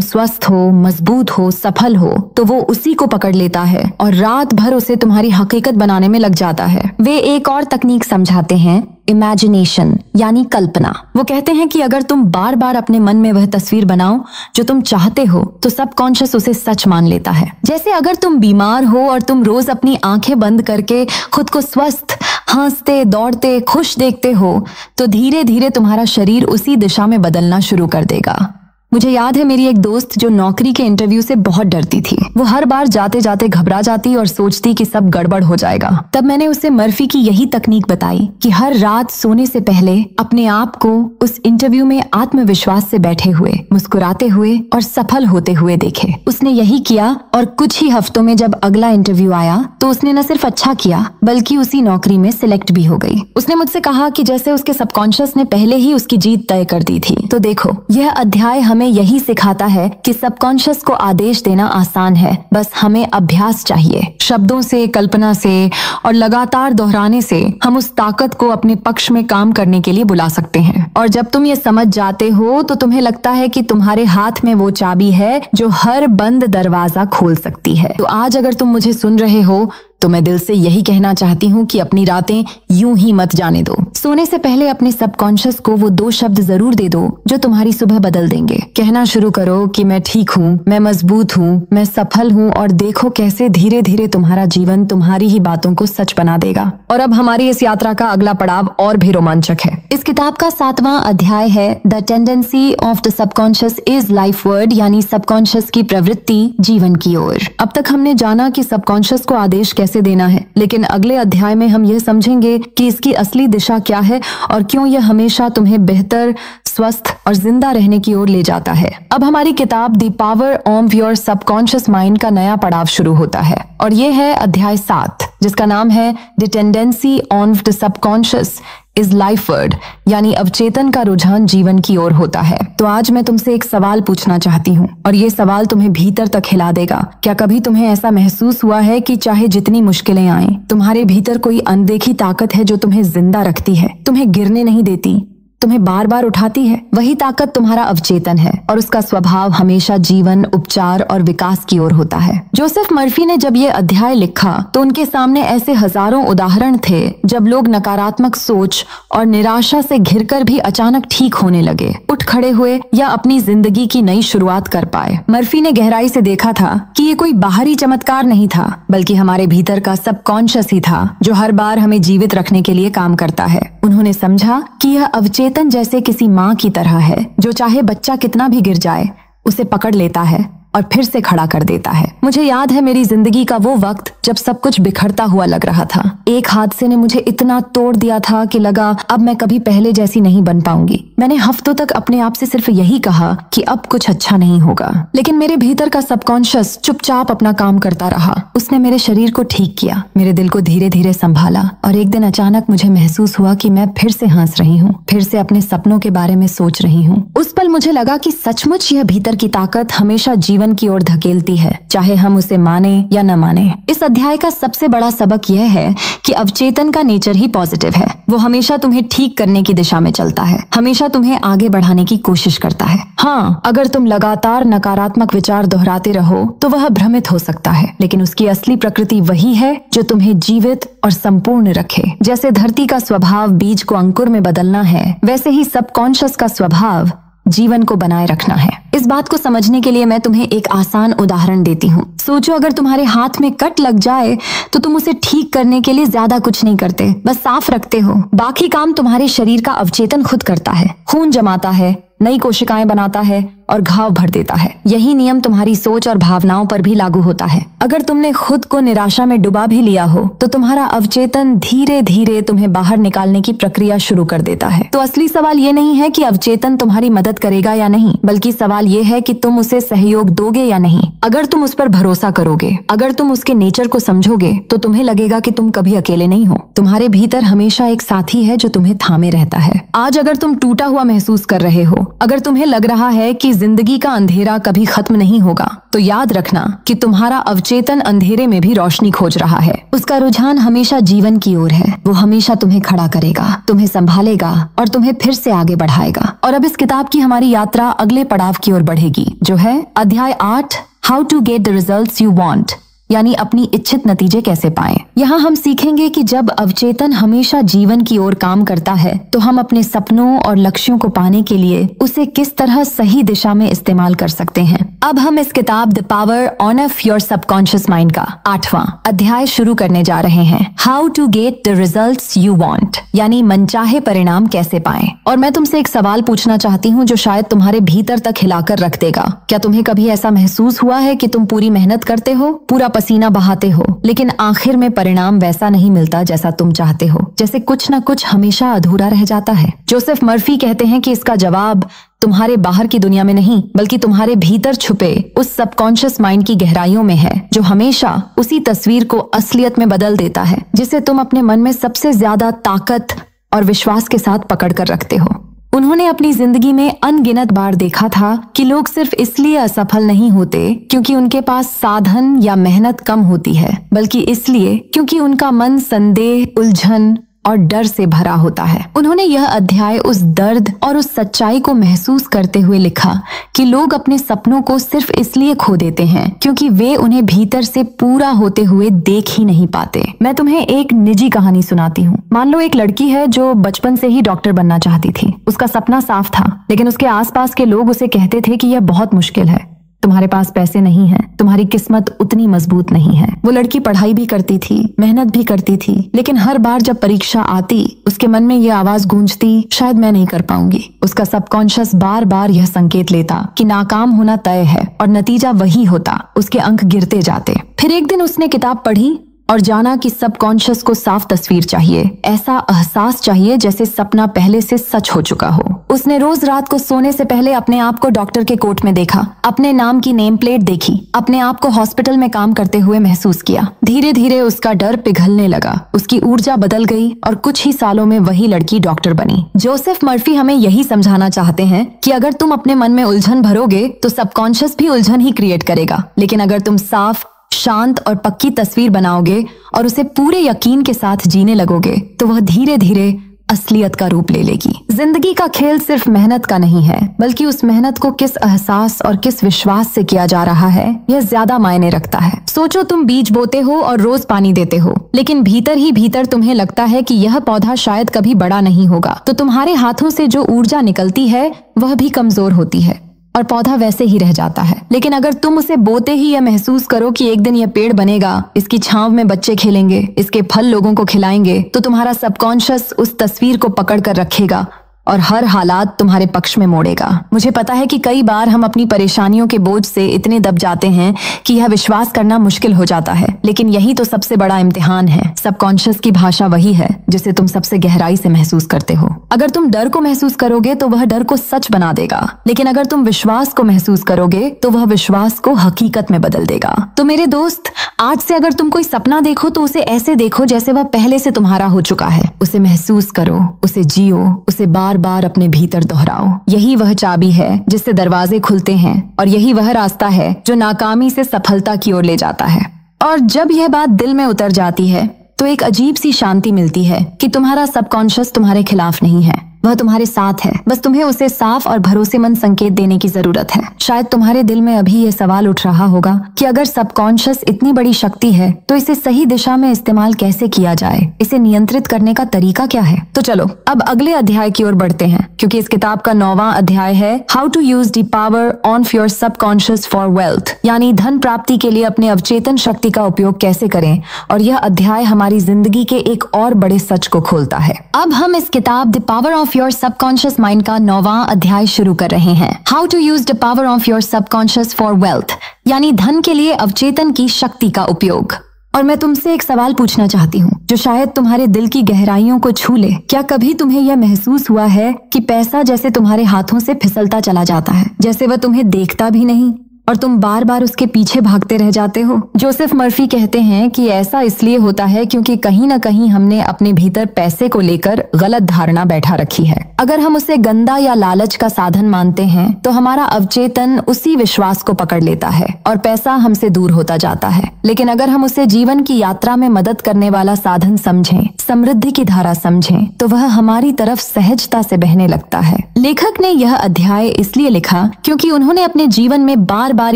स्वस्थ हो, मजबूत हो, सफल हो, तो वो उसी को पकड़ लेता है और रात भर उसे तुम्हारी हकीकत बनाने में लग जाता है। वे एक और तकनीक समझाते हैं, इमेजिनेशन, यानी कल्पना। वो कहते हैं कि अगर तुम बार बार अपने मन में वह तस्वीर बनाओ जो तुम चाहते हो तो सबकॉन्शियस उसे सच मान लेता है। जैसे अगर तुम बीमार हो और तुम रोज अपनी आंखें बंद करके खुद को स्वस्थ, हंसते, दौड़ते, खुश देखते हो तो धीरे धीरे तुम्हारा शरीर उसी दिशा में बदलना शुरू कर देगा। मुझे याद है मेरी एक दोस्त जो नौकरी के इंटरव्यू से बहुत डरती थी। वो हर बार जाते जाते घबरा जाती और सोचती कि सब गड़बड़ हो जाएगा। तब मैंने उसे मर्फी की यही तकनीक बताई कि हर रात सोने से पहले अपने आप को उस इंटरव्यू में आत्मविश्वास से बैठे हुए, मुस्कुराते हुए और सफल होते हुए देखे। उसने यही किया और कुछ ही हफ्तों में जब अगला इंटरव्यू आया तो उसने न सिर्फ अच्छा किया बल्कि उसी नौकरी में सिलेक्ट भी हो गई। उसने मुझसे कहा कि जैसे उसके सबकॉन्शियस ने पहले ही उसकी जीत तय कर दी थी। तो देखो, यह अध्याय हमें यही सिखाता है कि सबकॉन्शियस को आदेश देना आसान है, बस हमें अभ्यास चाहिए। शब्दों से, कल्पना से और लगातार दोहराने से हम उस ताकत को अपने पक्ष में काम करने के लिए बुला सकते हैं। और जब तुम ये समझ जाते हो तो तुम्हें लगता है कि तुम्हारे हाथ में वो चाबी है जो हर बंद दरवाजा खोल सकती है। तो आज अगर तुम मुझे सुन रहे हो तो मैं दिल से यही कहना चाहती हूँ कि अपनी रातें यूं ही मत जाने दो। सोने से पहले अपने सबकॉन्शियस को वो 2 शब्द जरूर दे दो जो तुम्हारी सुबह बदल देंगे। कहना शुरू करो कि मैं ठीक हूँ, मैं मजबूत हूँ, मैं सफल हूँ, और देखो कैसे धीरे धीरे तुम्हारा जीवन तुम्हारी ही बातों को सच बना देगा। और अब हमारी इस यात्रा का अगला पड़ाव और भी रोमांचक है। इस किताब का 7वां अध्याय है the tendency of the subconscious is life word, यानी सबकॉन्शियस की प्रवृत्ति जीवन की ओर। अब तक हमने जाना कि सबकॉन्शियस को आदेश कैसे देना है, लेकिन अगले अध्याय में हम यह समझेंगे कि इसकी असली दिशा क्या है और क्यों यह हमेशा तुम्हें बेहतर, स्वस्थ और जिंदा रहने की ओर ले जाता है। अब हमारी किताब the power of your subconscious mind का नया पड़ाव शुरू होता है, और ये है अध्याय 7, जिसका नाम है the tendency of the subconscious is life word, यानी अवचेतन का रुझान जीवन की ओर होता है। तो आज मैं तुमसे एक सवाल पूछना चाहती हूँ, और ये सवाल तुम्हें भीतर तक हिला देगा। क्या कभी तुम्हें ऐसा महसूस हुआ है कि चाहे जितनी मुश्किलें आएं, तुम्हारे भीतर कोई अनदेखी ताकत है जो तुम्हें जिंदा रखती है, तुम्हें गिरने नहीं देती, तुम्हें बार बार उठाती है? वही ताकत तुम्हारा अवचेतन है, और उसका स्वभाव हमेशा जीवन, उपचार और विकास की ओर होता है। जोसेफ मर्फी ने जब ये अध्याय लिखा तो उनके सामने ऐसे हजारों उदाहरण थे जब लोग नकारात्मक सोच और निराशा से घिरकर भी अचानक ठीक होने लगे, उठ खड़े हुए या अपनी जिंदगी की नई शुरुआत कर पाए। मर्फी ने गहराई से देखा था कि ये कोई बाहरी चमत्कार नहीं था, बल्कि हमारे भीतर का सबकॉन्शियस ही था जो हर बार हमें जीवित रखने के लिए काम करता है। उन्होंने समझा कि यह अवचेतन जैसे किसी माँ की तरह है जो चाहे बच्चा कितना भी गिर जाए उसे पकड़ लेता है और फिर से खड़ा कर देता है। मुझे याद है मेरी जिंदगी का वो वक्त जब सब कुछ बिखरता हुआ लग रहा था। एक हादसे ने मुझे इतना तोड़ दिया था कि लगा अब मैं कभी पहले जैसी नहीं बन पाऊंगी। मैंने हफ्तों तक अपने आप से सिर्फ यही कहा कि अब कुछ अच्छा नहीं होगा, लेकिन मेरे भीतर का सबकॉन्शियस चुपचाप अपना काम करता रहा। उसने मेरे शरीर को ठीक किया, मेरे दिल को धीरे धीरे संभाला, और एक दिन अचानक मुझे महसूस हुआ कि मैं फिर से हंस रही हूँ, फिर से अपने सपनों के बारे में सोच रही हूँ। उस पल मुझे लगा कि सचमुच यह भीतर की ताकत हमेशा जीवन की ओर धकेलती है, चाहे हम उसे माने या न माने। इस अध्याय का सबसे बड़ा सबक यह है कि अवचेतन का नेचर ही पॉजिटिव है। वो हमेशा तुम्हें ठीक करने की दिशा में चलता है, हमेशा तुम्हें आगे बढ़ाने की कोशिश करता है। हाँ, अगर तुम लगातार नकारात्मक विचार दोहराते रहो तो वह भ्रमित हो सकता है, लेकिन उसकी असली प्रकृति वही है जो तुम्हें जीवित और संपूर्ण रखे। जैसे धरती का स्वभाव बीज को अंकुर में बदलना है, वैसे ही सबकॉन्शियस का स्वभाव जीवन को बनाए रखना है। इस बात को समझने के लिए मैं तुम्हें एक आसान उदाहरण देती हूँ। सोचो अगर तुम्हारे हाथ में कट लग जाए तो तुम उसे ठीक करने के लिए ज्यादा कुछ नहीं करते, बस साफ रखते हो। बाकी काम तुम्हारे शरीर का अवचेतन खुद करता है, खून जमाता है, नई कोशिकाएं बनाता है और घाव भर देता है। यही नियम तुम्हारी सोच और भावनाओं पर भी लागू होता है। अगर तुमने खुद को निराशा में डुबा भी लिया हो तो तुम्हारा अवचेतन धीरे धीरे तुम्हें बाहर निकालने की प्रक्रिया शुरू कर देता है। तो असली सवाल ये नहीं है कि अवचेतन तुम्हारी मदद करेगा या नहीं, बल्कि सवाल ये है कि तुम उसे सहयोग दोगे या नहीं। अगर तुम उस पर भरोसा करोगे, अगर तुम उसके नेचर को समझोगे, तो तुम्हें लगेगा कि तुम कभी अकेले नहीं हो। तुम्हारे भीतर हमेशा एक साथी है जो तुम्हें थामे रहता है। आज अगर तुम टूटा हुआ महसूस कर रहे हो, अगर तुम्हें लग रहा है कि जिंदगी का अंधेरा कभी खत्म नहीं होगा, तो याद रखना कि तुम्हारा अवचेतन अंधेरे में भी रोशनी खोज रहा है। उसका रुझान हमेशा जीवन की ओर है। वो हमेशा तुम्हें खड़ा करेगा, तुम्हें संभालेगा और तुम्हें फिर से आगे बढ़ाएगा। और अब इस किताब की हमारी यात्रा अगले पड़ाव की ओर बढ़ेगी, जो है अध्याय 8, how to get the results you want, यानी अपनी इच्छित नतीजे कैसे पाएं। यहाँ हम सीखेंगे कि जब अवचेतन हमेशा जीवन की ओर काम करता है तो हम अपने सपनों और लक्ष्यों को पाने के लिए उसे किस तरह सही दिशा में इस्तेमाल कर सकते हैं। अब हम इस किताब the power of your subconscious mind का 8वां अध्याय शुरू करने जा रहे हैं, how to get the results you want, यानी मनचाहे परिणाम कैसे पाएं। और मैं तुमसे एक सवाल पूछना चाहती हूँ जो शायद तुम्हारे भीतर तक हिलाकर रख देगा। क्या तुम्हें कभी ऐसा महसूस हुआ है कि तुम पूरी मेहनत करते हो, पूरा पसीना बहाते हो, लेकिन आखिर में परिणाम वैसा नहीं मिलता जैसा तुम चाहते हो, जैसे कुछ न कुछ हमेशा अधूरा रह जाता है? जोसेफ मर्फी कहते हैं कि इसका जवाब तुम्हारे बाहर की दुनिया में नहीं, बल्कि तुम्हारे भीतर छुपे उस सबकॉन्शियस माइंड की गहराइयों में है, जो हमेशा उसी तस्वीर को असलियत में बदल देता है जिसे तुम अपने मन में सबसे ज्यादा ताकत और विश्वास के साथ पकड़ कर रखते हो। उन्होंने अपनी जिंदगी में अनगिनत बार देखा था कि लोग सिर्फ इसलिए असफल नहीं होते क्योंकि उनके पास साधन या मेहनत कम होती है, बल्कि इसलिए क्योंकि उनका मन संदेह, उलझन और डर से भरा होता है। उन्होंने यह अध्याय उस दर्द और उस सच्चाई को महसूस करते हुए लिखा कि लोग अपने सपनों को सिर्फ इसलिए खो देते हैं क्योंकि वे उन्हें भीतर से पूरा होते हुए देख ही नहीं पाते। मैं तुम्हें एक निजी कहानी सुनाती हूँ। मान लो एक लड़की है जो बचपन से ही डॉक्टर बनना चाहती थी। उसका सपना साफ था, लेकिन उसके आसपास के लोग उसे कहते थे कि यह बहुत मुश्किल है, तुम्हारे पास पैसे नहीं हैं, तुम्हारी किस्मत उतनी मजबूत नहीं है। वो लड़की पढ़ाई भी करती थी, मेहनत भी करती थी, लेकिन हर बार जब परीक्षा आती उसके मन में ये आवाज गूंजती, शायद मैं नहीं कर पाऊंगी। उसका सबकॉन्शियस बार बार यह संकेत लेता कि नाकाम होना तय है, और नतीजा वही होता, उसके अंक गिरते जाते। फिर एक दिन उसने किताब पढ़ी और जाना कि सबकॉन्शियस को साफ तस्वीर चाहिए, ऐसा एहसास चाहिए जैसे सपना पहले से सच हो चुका हो। उसने रोज रात को सोने से पहले अपने आप को डॉक्टर के कोट में देखा, अपने नाम की नेम प्लेट देखी, अपने आप को हॉस्पिटल में काम करते हुए महसूस किया। धीरे धीरे उसका डर पिघलने लगा, उसकी ऊर्जा बदल गई और कुछ ही सालों में वही लड़की डॉक्टर बनी। जोसेफ मर्फी हमें यही समझाना चाहते हैं कि अगर तुम अपने मन में उलझन भरोगे तो सबकॉन्शियस भी उलझन ही क्रिएट करेगा, लेकिन अगर तुम साफ, शांत और पक्की तस्वीर बनाओगे और उसे पूरे यकीन के साथ जीने लगोगे तो वह धीरे धीरे असलियत का रूप ले लेगी। जिंदगी का खेल सिर्फ मेहनत का नहीं है, बल्कि उस मेहनत को किस एहसास और किस विश्वास से किया जा रहा है, यह ज्यादा मायने रखता है। सोचो, तुम बीज बोते हो और रोज पानी देते हो, लेकिन भीतर ही भीतर तुम्हें लगता है कि यह पौधा शायद कभी बड़ा नहीं होगा, तो तुम्हारे हाथों से जो ऊर्जा निकलती है वह भी कमजोर होती है और पौधा वैसे ही रह जाता है। लेकिन अगर तुम उसे बोते ही यह महसूस करो कि एक दिन यह पेड़ बनेगा, इसकी छांव में बच्चे खेलेंगे, इसके फल लोगों को खिलाएंगे, तो तुम्हारा सबकॉन्शियस उस तस्वीर को पकड़ कर रखेगा और हर हालात तुम्हारे पक्ष में मोड़ेगा। मुझे पता है कि कई बार हम अपनी परेशानियों के बोझ से इतने दब जाते हैं कि यह विश्वास करना मुश्किल हो जाता है, लेकिन यही तो सबसे बड़ा इम्तिहान है। सबकॉन्शियस की भाषा वही है जिसे तुम सबसे गहराई से महसूस करते हो। अगर तुम डर को महसूस करोगे तो वह डर को सच बना देगा, लेकिन अगर तुम विश्वास को महसूस करोगे तो वह विश्वास को हकीकत में बदल देगा। तो मेरे दोस्त, आज से अगर तुम कोई सपना देखो तो उसे ऐसे देखो जैसे वह पहले से तुम्हारा हो चुका है। उसे महसूस करो, उसे जियो, उसे बार बार अपने भीतर दोहराओ। यही वह चाबी है जिससे दरवाजे खुलते हैं, और यही वह रास्ता है जो नाकामी से सफलता की ओर ले जाता है। और जब यह बात दिल में उतर जाती है तो एक अजीब सी शांति मिलती है कि तुम्हारा सबकॉन्शियस तुम्हारे खिलाफ नहीं है, वह तुम्हारे साथ है। बस तुम्हें उसे साफ और भरोसेमंद संकेत देने की जरूरत है। शायद तुम्हारे दिल में अभी ये सवाल उठ रहा होगा कि अगर सबकॉन्शियस इतनी बड़ी शक्ति है तो इसे सही दिशा में इस्तेमाल कैसे किया जाए, इसे नियंत्रित करने का तरीका क्या है। तो चलो अब अगले अध्याय की ओर बढ़ते हैं, क्योंकि इस किताब का 9वां अध्याय है how to use the power of your subconscious for wealth, यानी धन प्राप्ति के लिए अपने अवचेतन शक्ति का उपयोग कैसे करें। और यह अध्याय हमारी जिंदगी के एक और बड़े सच को खोलता है। अब हम इस किताब the power of your subconscious mind का 9वां अध्याय शुरू कर रहे हैं। How to use the power of your subconscious for wealth, यानी धन के लिए अवचेतन की शक्ति का उपयोग। और मैं तुमसे एक सवाल पूछना चाहती हूँ जो शायद तुम्हारे दिल की गहराइयों को छू ले। क्या कभी तुम्हें यह महसूस हुआ है कि पैसा जैसे तुम्हारे हाथों से फिसलता चला जाता है, जैसे वह तुम्हें देखता भी नहीं और तुम बार बार उसके पीछे भागते रह जाते हो? जोसेफ मर्फी कहते हैं कि ऐसा इसलिए होता है क्योंकि कहीं ना कहीं हमने अपने भीतर पैसे को लेकर गलत धारणा बैठा रखी है। अगर हम उसे गंदा या लालच का साधन मानते हैं तो हमारा अवचेतन उसी विश्वास को पकड़ लेता है और पैसा हमसे दूर होता जाता है। लेकिन अगर हम उसे जीवन की यात्रा में मदद करने वाला साधन समझें, समृद्धि की धारा समझें, तो वह हमारी तरफ सहजता से बहने लगता है। लेखक ने यह अध्याय इसलिए लिखा क्योंकि उन्होंने अपने जीवन में बार बार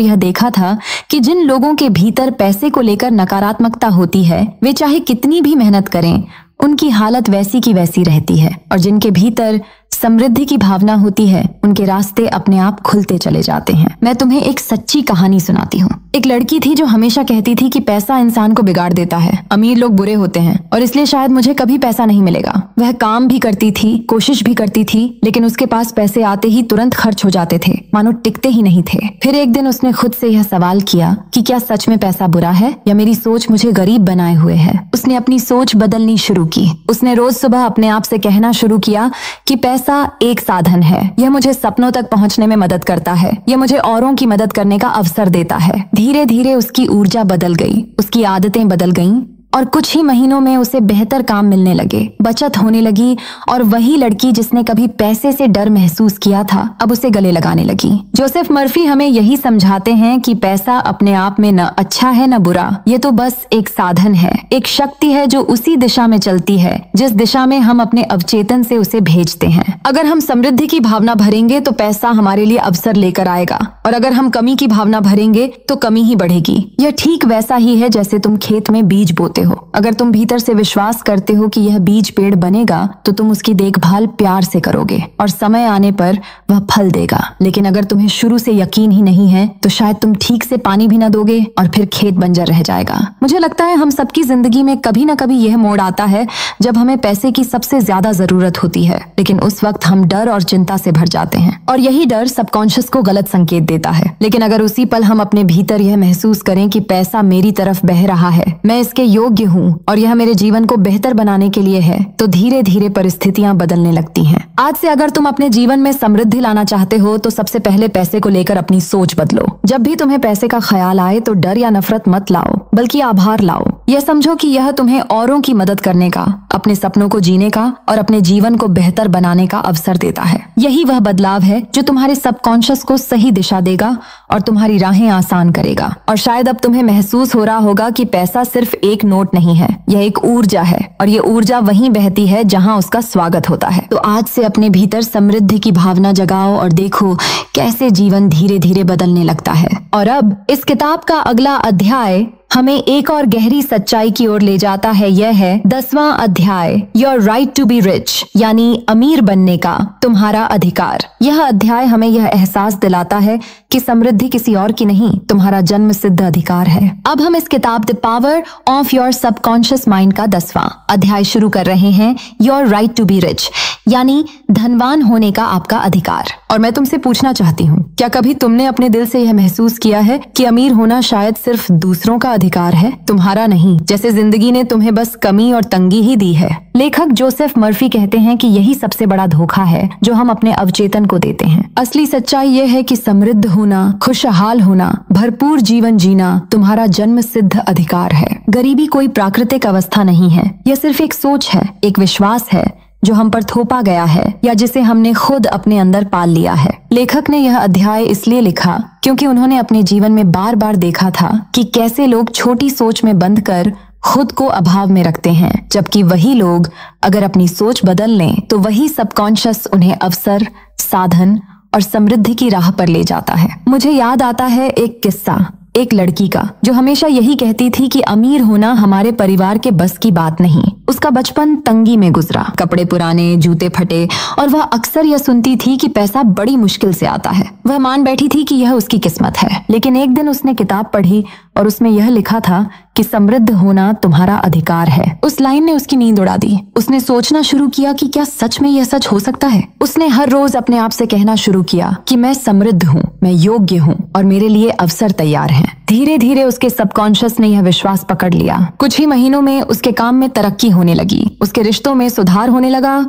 यह देखा था कि जिन लोगों के भीतर पैसे को लेकर नकारात्मकता होती है, वे चाहे कितनी भी मेहनत करें, उनकी हालत वैसी की वैसी रहती है। और जिनके भीतर समृद्धि की भावना होती है, उनके रास्ते अपने आप खुलते चले जाते हैं। मैं तुम्हें एक सच्ची कहानी सुनाती हूँ। एक लड़की थी जो हमेशा कहती थी कि पैसा इंसान को बिगाड़ देता है, अमीर लोग बुरे होते हैं और इसलिए शायद मुझे कभी पैसा नहीं मिलेगा। वह काम भी करती थी, कोशिश भी करती थी, लेकिन उसके पास पैसे आते ही तुरंत खर्च हो जाते थे, मानो टिकते ही नहीं थे। फिर एक दिन उसने खुद से यह सवाल किया कि क्या सच में पैसा बुरा है या मेरी सोच मुझे गरीब बनाए हुए है। उसने अपनी सोच बदलनी शुरू की। उसने रोज सुबह अपने आप से कहना शुरू किया कि पैसा एक साधन है, यह मुझे सपनों तक पहुंचने में मदद करता है, यह मुझे औरों की मदद करने का अवसर देता है। धीरे धीरे उसकी ऊर्जा बदल गई, उसकी आदतें बदल गईं और कुछ ही महीनों में उसे बेहतर काम मिलने लगे, बचत होने लगी और वही लड़की जिसने कभी पैसे से डर महसूस किया था अब उसे गले लगाने लगी। जोसेफ मर्फी हमें यही समझाते हैं कि पैसा अपने आप में न अच्छा है न बुरा, ये तो बस एक साधन है, एक शक्ति है जो उसी दिशा में चलती है जिस दिशा में हम अपने अवचेतन से उसे भेजते हैं। अगर हम समृद्धि की भावना भरेंगे तो पैसा हमारे लिए अवसर लेकर आएगा, और अगर हम कमी की भावना भरेंगे तो कमी ही बढ़ेगी। यह ठीक वैसा ही है जैसे तुम खेत में बीज बोते हो। अगर तुम भीतर से विश्वास करते हो कि यह बीज पेड़ बनेगा तो तुम उसकी देखभाल प्यार से करोगे और समय आने पर वह फल देगा। लेकिन अगर तुम्हें शुरू से यकीन ही नहीं है तो शायद तुम ठीक से पानी भी न दोगे और फिर खेत बंजर रह जाएगा। मुझे लगता है हम सबकी जिंदगी में कभी न कभी यह मोड़ आता है जब हमें पैसे की सबसे ज्यादा जरूरत होती है, लेकिन उस वक्त हम डर और चिंता से भर जाते हैं और यही डर सबकॉन्शियस को गलत संकेत देता है। लेकिन अगर उसी पल हम अपने भीतर यह महसूस करें कि पैसा मेरी तरफ बह रहा है, मैं इसके योग्य हूँ और यह मेरे जीवन को बेहतर बनाने के लिए है, तो धीरे धीरे परिस्थितियां बदलने लगती हैं। आज से अगर तुम अपने जीवन में समृद्धि लाना चाहते हो तो सबसे पहले पैसे को लेकर अपनी सोच बदलो। जब भी तुम्हें पैसे का ख्याल आए तो डर या नफरत मत लाओ, बल्कि आभार लाओ। यह समझो कि यह तुम्हें औरों की मदद करने का, अपने सपनों को जीने का और अपने जीवन को बेहतर बनाने का अवसर देता है। यही वह बदलाव है जो तुम्हारे सबकॉन्शियस को सही दिशा देगा और तुम्हारी राहें आसान करेगा। और शायद अब तुम्हें महसूस हो रहा होगा कि पैसा सिर्फ एक नोट नहीं है, यह एक ऊर्जा है और ये ऊर्जा वहीं बहती है जहां उसका स्वागत होता है। तो आज से अपने भीतर समृद्धि की भावना जगाओ और देखो कैसे जीवन धीरे धीरे बदलने लगता है। और अब इस किताब का अगला अध्याय हमें एक और गहरी सच्चाई की ओर ले जाता है। यह है 10वां अध्याय, your right to be rich, यानी अमीर बनने का तुम्हारा अधिकार। यह अध्याय हमें यह एहसास दिलाता है कि समृद्धि किसी और की नहीं, तुम्हारा जन्म सिद्ध अधिकार है। अब हम इस किताब the power of your subconscious mind का 10वां अध्याय शुरू कर रहे हैं, your right to be rich, यानी धनवान होने का आपका अधिकार। और मैं तुमसे पूछना चाहती हूँ, क्या कभी तुमने अपने दिल से यह महसूस किया है कि अमीर होना शायद सिर्फ दूसरों का अधिकार है, तुम्हारा नहीं, जैसे जिंदगी ने तुम्हें बस कमी और तंगी ही दी है। लेखक जोसेफ मर्फी कहते हैं कि यही सबसे बड़ा धोखा है जो हम अपने अवचेतन को देते हैं। असली सच्चाई यह है कि समृद्ध होना, खुशहाल होना, भरपूर जीवन जीना तुम्हारा जन्म सिद्ध अधिकार है। गरीबी कोई प्राकृतिक अवस्था नहीं है, यह सिर्फ एक सोच है, एक विश्वास है जो हम पर थोपा गया है या जिसे हमने खुद अपने अंदर पाल लिया है। लेखक ने यह अध्याय इसलिए लिखा क्योंकि उन्होंने अपने जीवन में बार बार देखा था कि कैसे लोग छोटी सोच में बंद कर खुद को अभाव में रखते हैं, जबकि वही लोग अगर अपनी सोच बदल लें तो वही सबकॉन्शियस उन्हें अवसर, साधन और समृद्धि की राह पर ले जाता है। मुझे याद आता है एक किस्सा एक लड़की का जो हमेशा यही कहती थी कि अमीर होना हमारे परिवार के बस की बात नहीं। उसका बचपन तंगी में गुजरा, कपड़े पुराने, जूते फटे, और वह अक्सर यह सुनती थी कि पैसा बड़ी मुश्किल से आता है। वह मान बैठी थी कि यह उसकी किस्मत है। लेकिन एक दिन उसने किताब पढ़ी और उसमें यह लिखा था कि समृद्ध होना तुम्हारा अधिकार है। उस लाइन ने उसकी नींद उड़ा दी। उसने सोचना शुरू किया कि क्या सच में यह सच हो सकता है। उसने हर रोज अपने आप से कहना शुरू किया कि मैं समृद्ध हूँ, मैं योग्य हूँ और मेरे लिए अवसर तैयार हैं। धीरे धीरे उसके सबकॉन्शियस ने यह विश्वास पकड़ लिया। कुछ ही महीनों में उसके काम में तरक्की होने लगी, उसके रिश्तों में सुधार होने लगा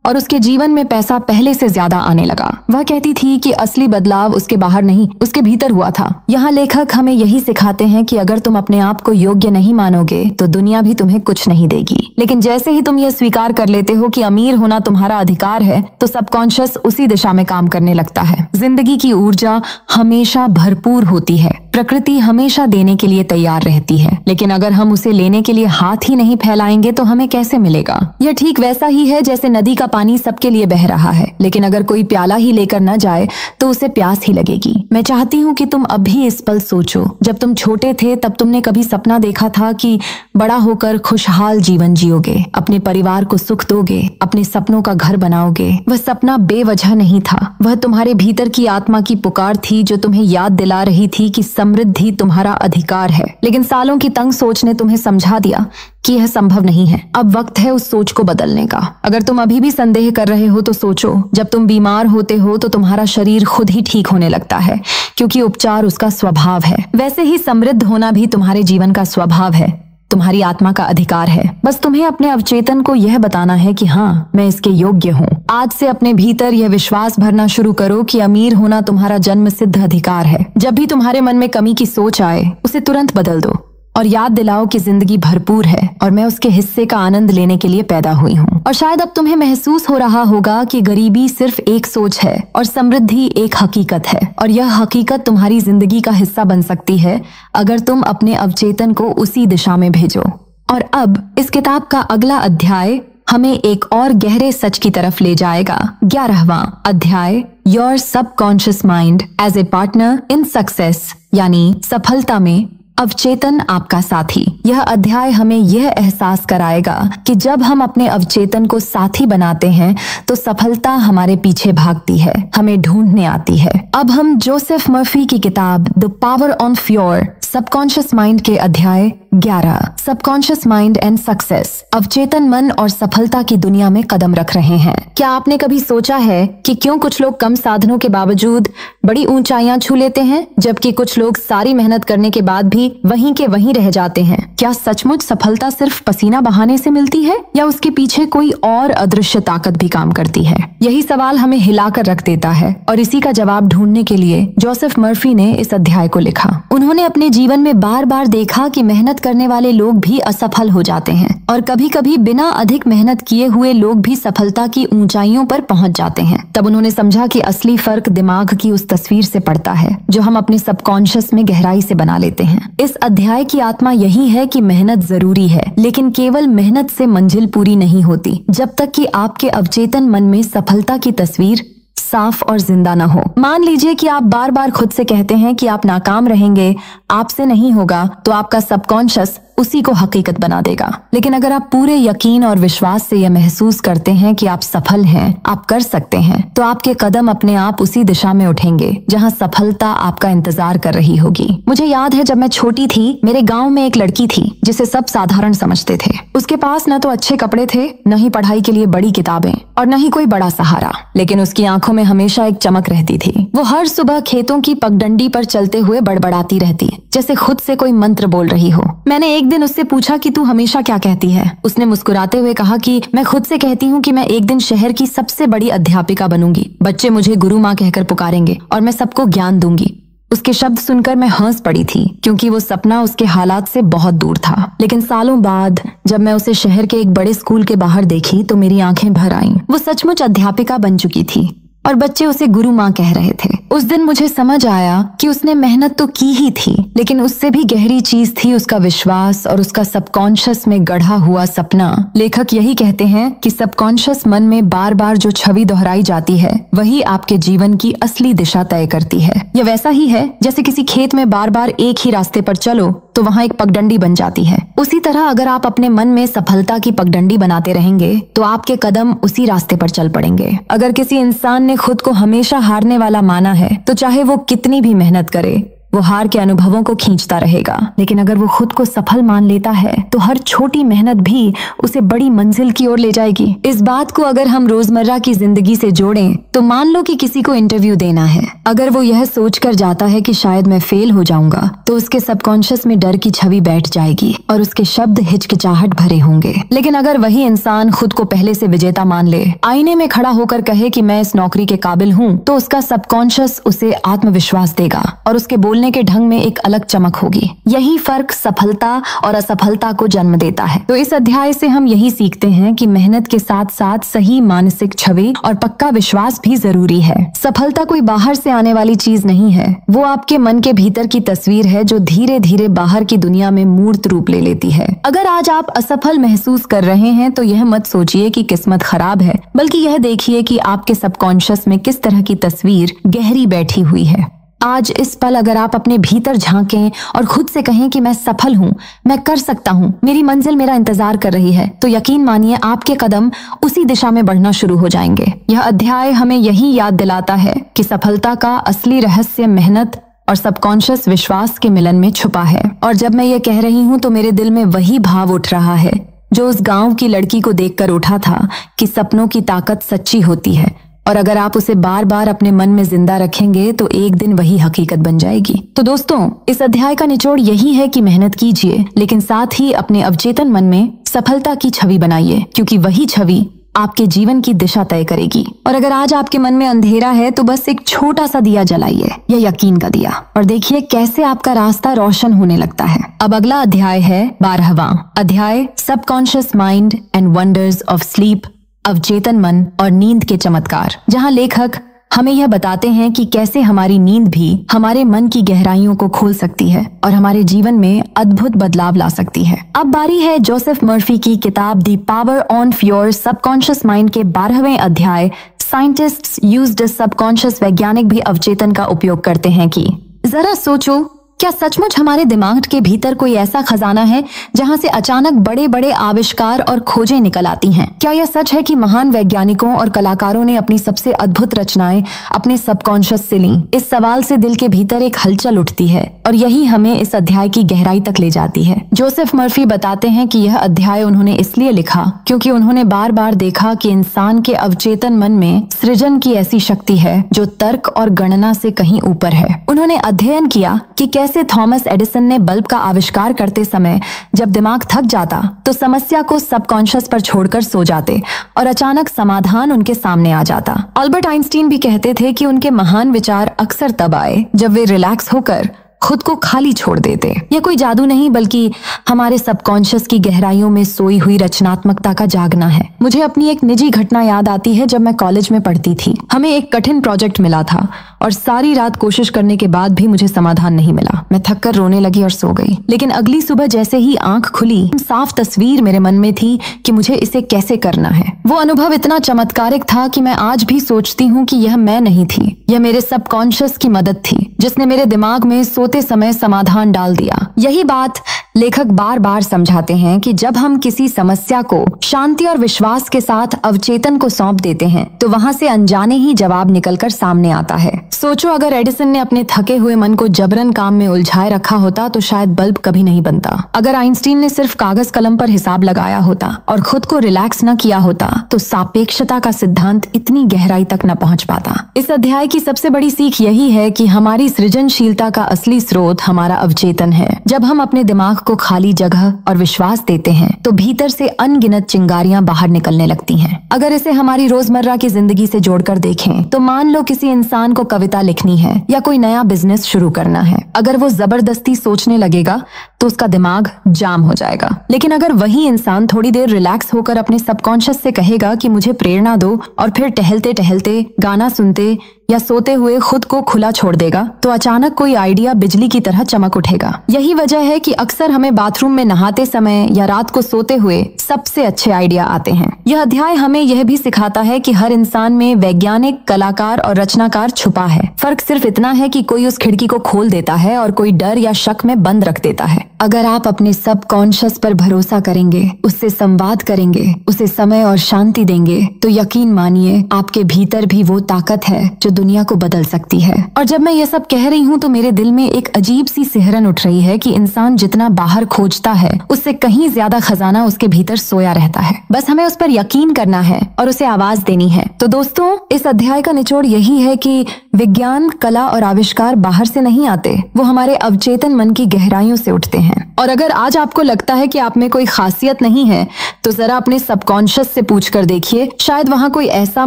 और उसके जीवन में पैसा पहले से ज्यादा आने लगा। वह कहती थी कि असली बदलाव उसके बाहर नहीं, उसके भीतर हुआ था। यहाँ लेखक हमें यही सिखाते हैं कि अगर तुम अपने आप को योग्य नहीं मानोगे तो दुनिया भी तुम्हें कुछ नहीं देगी। लेकिन जैसे ही तुम यह स्वीकार कर लेते हो कि अमीर होना तुम्हारा अधिकार है तो सबकॉन्शियस उसी दिशा में काम करने लगता है। जिंदगी की ऊर्जा हमेशा भरपूर होती है, प्रकृति हमेशा देने के लिए तैयार रहती है, लेकिन अगर हम उसे लेने के लिए हाथ ही नहीं फैलाएंगे तो हमें कैसे मिलेगा। यह ठीक वैसा ही है जैसे नदी का पानी सबके लिए बह रहा है, लेकिन अगर कोई प्याला ही लेकर न जाए तो उसे प्यास ही लगेगी। मैं चाहती हूँ कि तुम अभी इस पल सोचो, जब तुम छोटे थे तब तुमने कभी सपना देखा था कि बड़ा होकर खुशहाल जीवन जियोगे, अपने परिवार को सुख दोगे, अपने सपनों का घर बनाओगे। वह सपना बेवजह नहीं था, वह तुम्हारे भीतर की आत्मा की पुकार थी जो तुम्हें याद दिला रही थी कि समृद्धि तुम्हारा अधिकार है। लेकिन सालों की तंग सोच ने तुम्हें समझा दिया कि यह संभव नहीं है। अब वक्त है उस सोच को बदलने का। अगर तुम अभी भी संदेह कर रहे हो तो सोचो, जब तुम बीमार होते हो तो तुम्हारा शरीर खुद ही ठीक होने लगता है, क्योंकि उपचार उसका स्वभाव है। वैसे ही समृद्ध होना भी तुम्हारे जीवन का स्वभाव है, तुम्हारी आत्मा का अधिकार है। बस तुम्हें अपने अवचेतन को यह बताना है कि हाँ, मैं इसके योग्य हूँ। आज से अपने भीतर यह विश्वास भरना शुरू करो कि अमीर होना तुम्हारा जन्म सिद्ध अधिकार है। जब भी तुम्हारे मन में कमी की सोच आए उसे तुरंत बदल दो और याद दिलाओ कि जिंदगी भरपूर है और मैं उसके हिस्से का आनंद लेने के लिए पैदा हुई हूँ। और शायद अब तुम्हें महसूस हो रहा होगा कि गरीबी सिर्फ एक सोच है और समृद्धि एक हकीकत है, और यह हकीकत तुम्हारी जिंदगी का हिस्सा बन सकती है अगर तुम अपने अवचेतन को उसी दिशा में भेजो। और अब इस किताब का अगला अध्याय हमें एक और गहरे सच की तरफ ले जाएगा। 11वां अध्याय, your subconscious mind as a partner in success, यानी सफलता में अवचेतन आपका साथी। यह अध्याय हमें यह एहसास कराएगा कि जब हम अपने अवचेतन को साथी बनाते हैं तो सफलता हमारे पीछे भागती है, हमें ढूंढने आती है। अब हम जोसेफ मर्फी की किताब the power of your subconscious mind के अध्याय 11, सबकॉन्शियस माइंड एंड सक्सेस, अवचेतन मन और सफलता की दुनिया में कदम रख रहे हैं। क्या आपने कभी सोचा है कि क्यों कुछ लोग कम साधनों के बावजूद बड़ी ऊंचाइयां छू लेते हैं, जबकि कुछ लोग सारी मेहनत करने के बाद भी वहीं के वहीं रह जाते हैं? क्या सचमुच सफलता सिर्फ पसीना बहाने से मिलती है, या उसके पीछे कोई और अदृश्य ताकत भी काम करती है? यही सवाल हमें हिलाकर रख देता है, और इसी का जवाब ढूंढने के लिए जोसेफ मर्फी ने इस अध्याय को लिखा। उन्होंने अपने जीवन में बार बार देखा कि मेहनत करने वाले लोग भी असफल हो जाते हैं, और कभी कभी बिना अधिक मेहनत किए हुए लोग भी सफलता की ऊंचाइयों पर पहुंच जाते हैं। तब उन्होंने समझा कि असली फर्क दिमाग की उस तस्वीर से पड़ता है जो हम अपने सबकॉन्शियस में गहराई से बना लेते हैं। इस अध्याय की आत्मा यही है कि मेहनत जरूरी है, लेकिन केवल मेहनत से मंजिल पूरी नहीं होती जब तक कि आपके अवचेतन मन में सफलता की तस्वीर साफ और जिंदा न हो। मान लीजिए कि आप बार बार खुद से कहते हैं कि आप नाकाम रहेंगे, आपसे नहीं होगा, तो आपका सबकॉन्शियस उसी को हकीकत बना देगा। लेकिन अगर आप पूरे यकीन और विश्वास से यह महसूस करते हैं कि आप सफल हैं, आप कर सकते हैं, तो आपके कदम अपने आप उसी दिशा में उठेंगे जहां सफलता आपका इंतजार कर रही होगी। मुझे याद है जब मैं छोटी थी, मेरे गांव में एक लड़की थी जिसे सब साधारण समझते थे। उसके पास न तो अच्छे कपड़े थे, न ही पढ़ाई के लिए बड़ी किताबें, और न ही कोई बड़ा सहारा, लेकिन उसकी आंखों में हमेशा एक चमक रहती थी। वो हर सुबह खेतों की पगडंडी पर चलते हुए बड़बड़ाती रहती, जैसे खुद से कोई मंत्र बोल रही हो। मैंने एक दिन उससे पूछा कि तू हमेशा क्या कहती है? उसने मुस्कुराते हुए कहा कि मैं खुद से कहती हूँ कि मैं एक दिन शहर की सबसे बड़ी अध्यापिका बनूंगी, बच्चे मुझे गुरु माँ कहकर पुकारेंगे और मैं सबको ज्ञान दूंगी। उसके शब्द सुनकर मैं हंस पड़ी थी, क्योंकि वो सपना उसके हालात से बहुत दूर था। लेकिन सालों बाद जब मैं उसे शहर के एक बड़े स्कूल के बाहर देखी तो मेरी आंखें भर आईं। वो सचमुच अध्यापिका बन चुकी थी और बच्चे उसे गुरु माँ कह रहे थे। उस दिन मुझे समझ आया कि उसने मेहनत तो की ही थी, लेकिन उससे भी गहरी चीज थी उसका विश्वास और उसका सबकॉन्शियस में गढ़ा हुआ सपना। लेखक यही कहते हैं कि सबकॉन्शियस मन में बार बार जो छवि दोहराई जाती है वही आपके जीवन की असली दिशा तय करती है। यह वैसा ही है जैसे किसी खेत में बार बार एक ही रास्ते पर चलो तो वहाँ एक पगडंडी बन जाती है। उसी तरह अगर आप अपने मन में सफलता की पगडंडी बनाते रहेंगे तो आपके कदम उसी रास्ते पर चल पड़ेंगे। अगर किसी इंसान ने खुद को हमेशा हारने वाला माना है तो चाहे वो कितनी भी मेहनत करे, वो हार के अनुभवों को खींचता रहेगा। लेकिन अगर वो खुद को सफल मान लेता है तो हर छोटी मेहनत भी उसे बड़ी मंजिल की ओर ले जाएगी। इस बात को अगर हम रोजमर्रा की जिंदगी से जोड़ें तो मान लो कि किसी को इंटरव्यू देना है। अगर वो यह सोचकर जाता है कि शायद मैं फेल हो जाऊंगा, तो उसके सबकॉन्शियस में डर की छवि बैठ जाएगी और उसके शब्द हिचकिचाहट भरे होंगे। लेकिन अगर वही इंसान खुद को पहले से विजेता मान ले, आईने में खड़ा होकर कहे कि मैं इस नौकरी के काबिल हूँ, तो उसका सबकॉन्शियस उसे आत्मविश्वास देगा और उसके बोलने के ढंग में एक अलग चमक होगी। यही फर्क सफलता और असफलता को जन्म देता है। तो इस अध्याय से हम यही सीखते हैं कि मेहनत के साथ साथ सही मानसिक छवि और पक्का विश्वास भी जरूरी है। सफलता कोई बाहर से आने वाली चीज नहीं है, वो आपके मन के भीतर की तस्वीर है जो धीरे धीरे बाहर की दुनिया में मूर्त रूप ले लेती है। अगर आज आप असफल महसूस कर रहे हैं तो यह मत सोचिए कि किस्मत खराब है, बल्कि यह देखिए कि आपके सबकॉन्शियस में किस तरह की तस्वीर गहरी बैठी हुई है। आज इस पल अगर आप अपने भीतर झांकें और खुद से कहें कि मैं सफल हूँ, मैं कर सकता हूँ, मेरी मंजिल मेरा इंतजार कर रही है, तो यकीन मानिए आपके कदम उसी दिशा में बढ़ना शुरू हो जाएंगे। यह अध्याय हमें यही याद दिलाता है कि सफलता का असली रहस्य मेहनत और सबकॉन्शियस विश्वास के मिलन में छुपा है। और जब मैं ये कह रही हूँ तो मेरे दिल में वही भाव उठ रहा है जो उस गाँव की लड़की को देखकर उठा था कि सपनों की ताकत सच्ची होती है, और अगर आप उसे बार बार अपने मन में जिंदा रखेंगे तो एक दिन वही हकीकत बन जाएगी। तो दोस्तों, इस अध्याय का निचोड़ यही है कि मेहनत कीजिए, लेकिन साथ ही अपने अवचेतन मन में सफलता की छवि बनाइए, क्योंकि वही छवि आपके जीवन की दिशा तय करेगी। और अगर आज आपके मन में अंधेरा है तो बस एक छोटा सा दिया जलाइए, या यकीन का दिया, और देखिए कैसे आपका रास्ता रोशन होने लगता है। अब अगला अध्याय है 12वां अध्याय, subconscious mind and wonders of sleep, अवचेतन मन और नींद के चमत्कार, जहां लेखक हमें यह बताते हैं कि कैसे हमारी नींद भी हमारे मन की गहराइयों को खोल सकती है और हमारे जीवन में अद्भुत बदलाव ला सकती है। अब बारी है जोसेफ मर्फी की किताब the power of your subconscious mind के 12वें अध्याय, साइंटिस्ट्स यूज द सबकॉन्शियस, वैज्ञानिक भी अवचेतन का उपयोग करते हैं, कि जरा सोचो, क्या सचमुच हमारे दिमाग के भीतर कोई ऐसा खजाना है जहां से अचानक बड़े बड़े आविष्कार और खोजें निकल आती हैं? क्या यह सच है कि महान वैज्ञानिकों और कलाकारों ने अपनी सबसे अद्भुत रचनाएं अपने सबकॉन्शियस से लीं? इस सवाल से दिल के भीतर एक हलचल उठती है और यही हमें इस अध्याय की गहराई तक ले जाती है। जोसेफ मर्फी बताते हैं कि यह अध्याय उन्होंने इसलिए लिखा क्योंकि उन्होंने बार बार देखा कि इंसान के अवचेतन मन में सृजन की ऐसी शक्ति है जो तर्क और गणना से कहीं ऊपर है। उन्होंने अध्ययन किया कि कैसे थॉमस एडिसन ने बल्ब का आविष्कार करते समय जब दिमाग थक जाता तो समस्या को सबकॉन्शियस पर छोड़कर सो जाते और अचानक समाधान उनके सामने आ जाता। अल्बर्ट आइंस्टीन भी कहते थे कि उनके महान विचार अक्सर तब आए जब वे रिलैक्स होकर खुद को खाली छोड़ देते। यह कोई जादू नहीं बल्कि हमारे सबकॉन्शियस की गहराइयों में सोई हुई रचनात्मकता का जागना है। मुझे अपनी एक निजी घटना याद आती है। जब मैं कॉलेज में पढ़ती थी, हमें एक कठिन प्रोजेक्ट मिला था और सारी रात कोशिश करने के बाद भी मुझे समाधान नहीं मिला। मैं थककर रोने लगी और सो गई। लेकिन अगली सुबह जैसे ही आंख खुली, साफ तस्वीर मेरे मन में थी कि मुझे इसे कैसे करना है। वो अनुभव इतना चमत्कारिक था कि मैं आज भी सोचती हूँ कि यह मैं नहीं थी, यह मेरे सबकॉन्शियस की मदद थी जिसने मेरे दिमाग में सोते समय समाधान डाल दिया। यही बात लेखक बार बार समझाते हैं कि जब हम किसी समस्या को शांति और विश्वास के साथ अवचेतन को सौंप देते हैं तो वहां से अनजाने ही जवाब निकलकर सामने आता है। सोचो, अगर एडिसन ने अपने थके हुए मन को जबरन काम में उलझाए रखा होता तो शायद बल्ब कभी नहीं बनता। अगर आइंस्टीन ने सिर्फ कागज कलम पर हिसाब लगाया होता और खुद को रिलैक्स न किया होता तो सापेक्षता का सिद्धांत इतनी गहराई तक न पहुंच पाता। इस अध्याय की सबसे बड़ी सीख यही है कि हमारी सृजनशीलता का असली स्रोत हमारा अवचेतन है। जब हम अपने दिमाग को खाली जगह और विश्वास देते हैं तो भीतर से अनगिनत चिंगारियां बाहर निकलने लगती हैं। अगर इसे हमारी रोजमर्रा की जिंदगी से जोड़कर देखें तो मान लो किसी इंसान को कविता लिखनी है या कोई नया बिजनेस शुरू करना है। अगर वो जबरदस्ती सोचने लगेगा तो उसका दिमाग जाम हो जाएगा। लेकिन अगर वही इंसान थोड़ी देर रिलैक्स होकर अपने सबकॉन्शियस से कहेगा कि मुझे प्रेरणा दो, और फिर टहलते टहलते, गाना सुनते या सोते हुए खुद को खुला छोड़ देगा तो अचानक कोई आइडिया बिजली की तरह चमक उठेगा। यही वजह है कि अक्सर हमें बाथरूम में नहाते समय या रात को सोते हुए सबसे अच्छे आइडिया आते हैं। यह अध्याय हमें यह भी सिखाता है कि हर इंसान में वैज्ञानिक, कलाकार और रचनाकार छुपा है। फर्क सिर्फ इतना है कि कोई उस खिड़की को खोल देता है और कोई डर या शक में बंद रख देता है। अगर आप अपने सबकॉन्शियस पर भरोसा करेंगे, उससे संवाद करेंगे, उसे समय और शांति देंगे तो यकीन मानिए आपके भीतर भी वो ताकत है जो दुनिया को बदल सकती है। और जब मैं ये सब कह रही हूँ तो मेरे दिल में एक अजीब सी सिहरन उठ रही है कि इंसान जितना बाहर खोजता है उससे कहीं ज्यादा खजाना उसके भीतर सोया रहता है। बस हमें उस पर यकीन करना है और उसे आवाज देनी है। तो दोस्तों, इस अध्याय का निचोड़ यही है कि विज्ञान, कला और आविष्कार बाहर से नहीं आते, वो हमारे अवचेतन मन की गहराइयों से उठते हैं। और अगर आज आपको लगता है कि आप में कोई खासियत नहीं है तो जरा अपने सबकॉन्शियस से पूछ कर देखिए, शायद वहाँ कोई ऐसा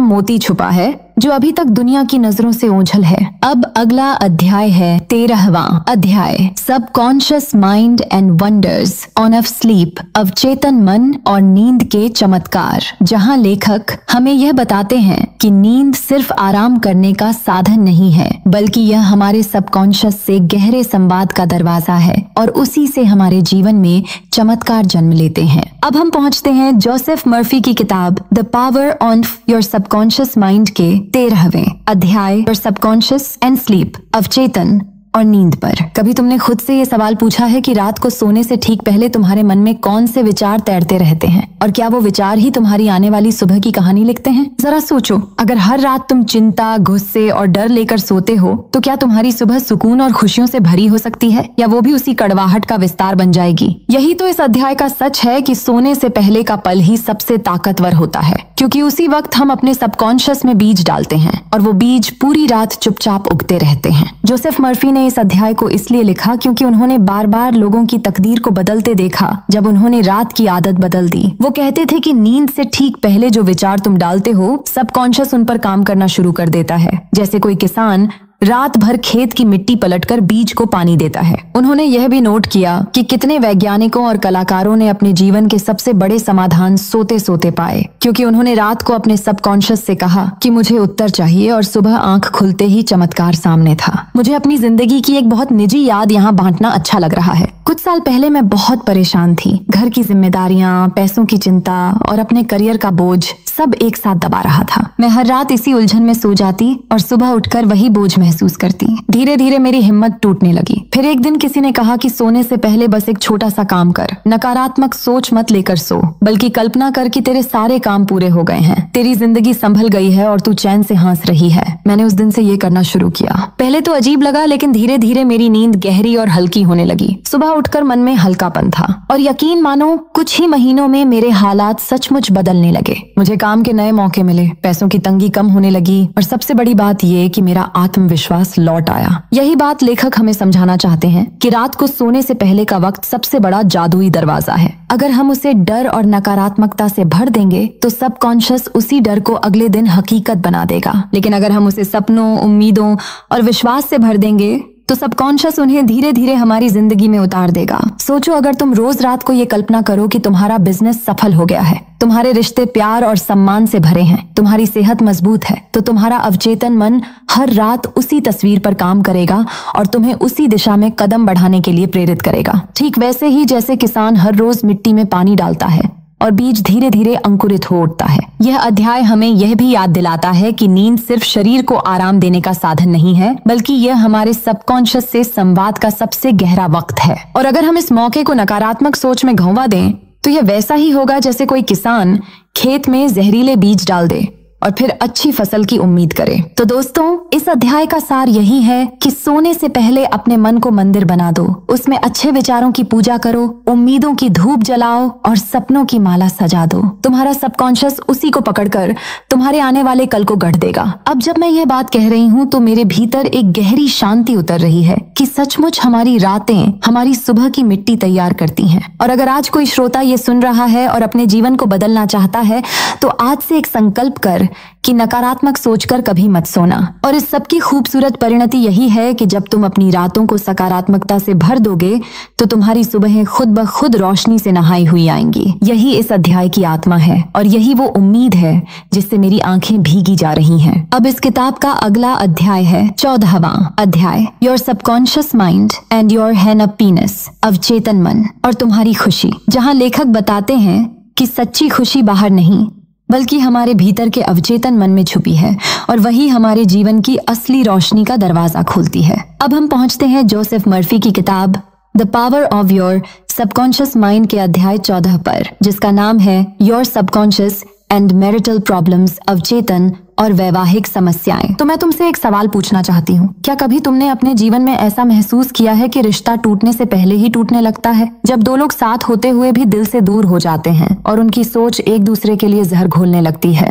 मोती छुपा है जो अभी तक दुनिया की नजरों से ओझल है। अब अगला अध्याय है 13वां अध्याय, subconscious mind and wonders on off sleep, अवचेतन मन और नींद के चमत्कार, जहां लेखक हमें यह बताते हैं कि नींद सिर्फ आराम करने का साधन नहीं है बल्कि यह हमारे सबकॉन्शियस से गहरे संवाद का दरवाजा है और उसी से हमारे जीवन में चमत्कार जन्म लेते हैं। अब हम पहुंचते हैं जोसेफ मर्फी की किताब the power of your subconscious mind के 13वें अध्याय, योर सबकॉन्शियस एंड स्लीप, अवचेतन और नींद पर। कभी तुमने खुद से ये सवाल पूछा है कि रात को सोने से ठीक पहले तुम्हारे मन में कौन से विचार तैरते रहते हैं और क्या वो विचार ही तुम्हारी आने वाली सुबह की कहानी लिखते हैं? जरा सोचो, अगर हर रात तुम चिंता, गुस्से और डर लेकर सोते हो तो क्या तुम्हारी सुबह सुकून और खुशियों से भरी हो सकती है या वो भी उसी कड़वाहट का विस्तार बन जाएगी? यही तो इस अध्याय का सच है कि सोने से पहले का पल ही सबसे ताकतवर होता है, क्योंकि उसी वक्त हम अपने सबकॉन्शियस में बीज डालते हैं और वो बीज पूरी रात चुपचाप उगते रहते हैं। जोसेफ मर्फी ने ने इस अध्याय को इसलिए लिखा क्योंकि उन्होंने बार बार लोगों की तकदीर को बदलते देखा जब उन्होंने रात की आदत बदल दी। वो कहते थे कि नींद से ठीक पहले जो विचार तुम डालते हो सबकॉन्शियस उन पर काम करना शुरू कर देता है। जैसे कोई किसान रात भर खेत की मिट्टी पलटकर बीज को पानी देता है। उन्होंने यह भी नोट किया कि कितने वैज्ञानिकों और कलाकारों ने अपने जीवन के सबसे बड़े समाधान सोते सोते पाए, क्योंकि उन्होंने रात को अपने सबकॉन्शियस से कहा कि मुझे उत्तर चाहिए और सुबह आंख खुलते ही चमत्कार सामने था। मुझे अपनी जिंदगी की एक बहुत निजी याद यहाँ बांटना अच्छा लग रहा है। कुछ साल पहले मैं बहुत परेशान थी। घर की जिम्मेदारियां, पैसों की चिंता और अपने करियर का बोझ सब एक साथ दबा रहा था। मैं हर रात इसी उलझन में सो जाती और सुबह उठकर वही बोझ महसूस करती। धीरे धीरे मेरी हिम्मत टूटने लगी। फिर एक दिन किसी ने कहा कि सोने से पहले बस एक छोटा सा काम कर। नकारात्मक सोच मत लेकर सो, बल्कि कल्पना कर कि तेरे सारे काम पूरे हो गए हैं, तेरी जिंदगी संभल गई है और तू चैन से हंस रही है। मैंने उस दिन से ये करना शुरू किया। पहले तो अजीब लगा, लेकिन धीरे धीरे मेरी नींद गहरी और हल्की होने लगी। सुबह उठकर मन में हल्कापन था और यकीन मानो कुछ ही महीनों में मेरे हालात सचमुच बदलने लगे। मुझे काम के नए मौके मिले, पैसों की तंगी कम होने लगी और सबसे बड़ी बात ये कि मेरा आत्मविश्वास लौट आया। यही बात लेखक हमें समझाना चाहते हैं कि रात को सोने से पहले का वक्त सबसे बड़ा जादुई दरवाजा है। अगर हम उसे डर और नकारात्मकता से भर देंगे तो सबकॉन्शियस उसी डर को अगले दिन हकीकत बना देगा। लेकिन अगर हम उसे सपनों, उम्मीदों और विश्वास से भर देंगे तो सबकॉन्शियस उन्हें धीरे धीरे हमारी जिंदगी में उतार देगा। सोचो, अगर तुम रोज रात को ये कल्पना करो कि तुम्हारा बिजनेस सफल हो गया है, तुम्हारे रिश्ते प्यार और सम्मान से भरे हैं, तुम्हारी सेहत मजबूत है, तो तुम्हारा अवचेतन मन हर रात उसी तस्वीर पर काम करेगा और तुम्हें उसी दिशा में कदम बढ़ाने के लिए प्रेरित करेगा। ठीक वैसे ही जैसे किसान हर रोज मिट्टी में पानी डालता है और बीज धीरे धीरे अंकुरित हो उठता है। यह अध्याय हमें यह भी याद दिलाता है कि नींद सिर्फ शरीर को आराम देने का साधन नहीं है, बल्कि यह हमारे सबकॉन्शियस से संवाद का सबसे गहरा वक्त है। और अगर हम इस मौके को नकारात्मक सोच में घुमा दें तो यह वैसा ही होगा जैसे कोई किसान खेत में जहरीले बीज डाल दे और फिर अच्छी फसल की उम्मीद करे। तो दोस्तों, इस अध्याय का सार यही है कि सोने से पहले अपने मन को मंदिर बना दो, उसमें अच्छे विचारों की पूजा करो, उम्मीदों की धूप जलाओ और सपनों की माला सजा दो। तुम्हारा सबकॉन्शियस उसी को पकड़कर तुम्हारे आने वाले कल को गढ़ देगा। अब जब मैं यह बात कह रही हूँ तो मेरे भीतर एक गहरी शांति उतर रही है कि सचमुच हमारी रातें हमारी सुबह की मिट्टी तैयार करती हैं। और अगर आज कोई श्रोता ये सुन रहा है और अपने जीवन को बदलना चाहता है तो आज से एक संकल्प कर कि नकारात्मक सोचकर कभी मत सोना। और इस सब की खूबसूरत परिणति यही है कि जब तुम अपनी रातों को सकारात्मकता से भर दोगे तो तुम्हारी सुबहें खुद ब खुद रोशनी से नहाई हुई आएंगी। यही इस अध्याय की आत्मा है और यही वो उम्मीद है जिससे मेरी आंखें भीगी जा रही हैं। अब इस किताब का अगला अध्याय है 14वां अध्याय, your subconscious mind and your happiness, अवचेतन मन और तुम्हारी खुशी, जहाँ लेखक बताते हैं कि सच्ची खुशी बाहर नहीं बल्कि हमारे भीतर के अवचेतन मन में छुपी है और वही हमारे जीवन की असली रोशनी का दरवाजा खोलती है। अब हम पहुंचते हैं जोसेफ मर्फी की किताब the power of your subconscious mind के अध्याय 14 पर, जिसका नाम है your subconscious and marital problems, अवचेतन और वैवाहिक समस्याएं। तो मैं तुमसे एक सवाल पूछना चाहती हूँ, क्या कभी तुमने अपने जीवन में ऐसा महसूस किया है कि रिश्ता टूटने से पहले ही टूटने लगता है, जब दो लोग साथ होते हुए भी दिल से दूर हो जाते हैं और उनकी सोच एक दूसरे के लिए जहर घोलने लगती है?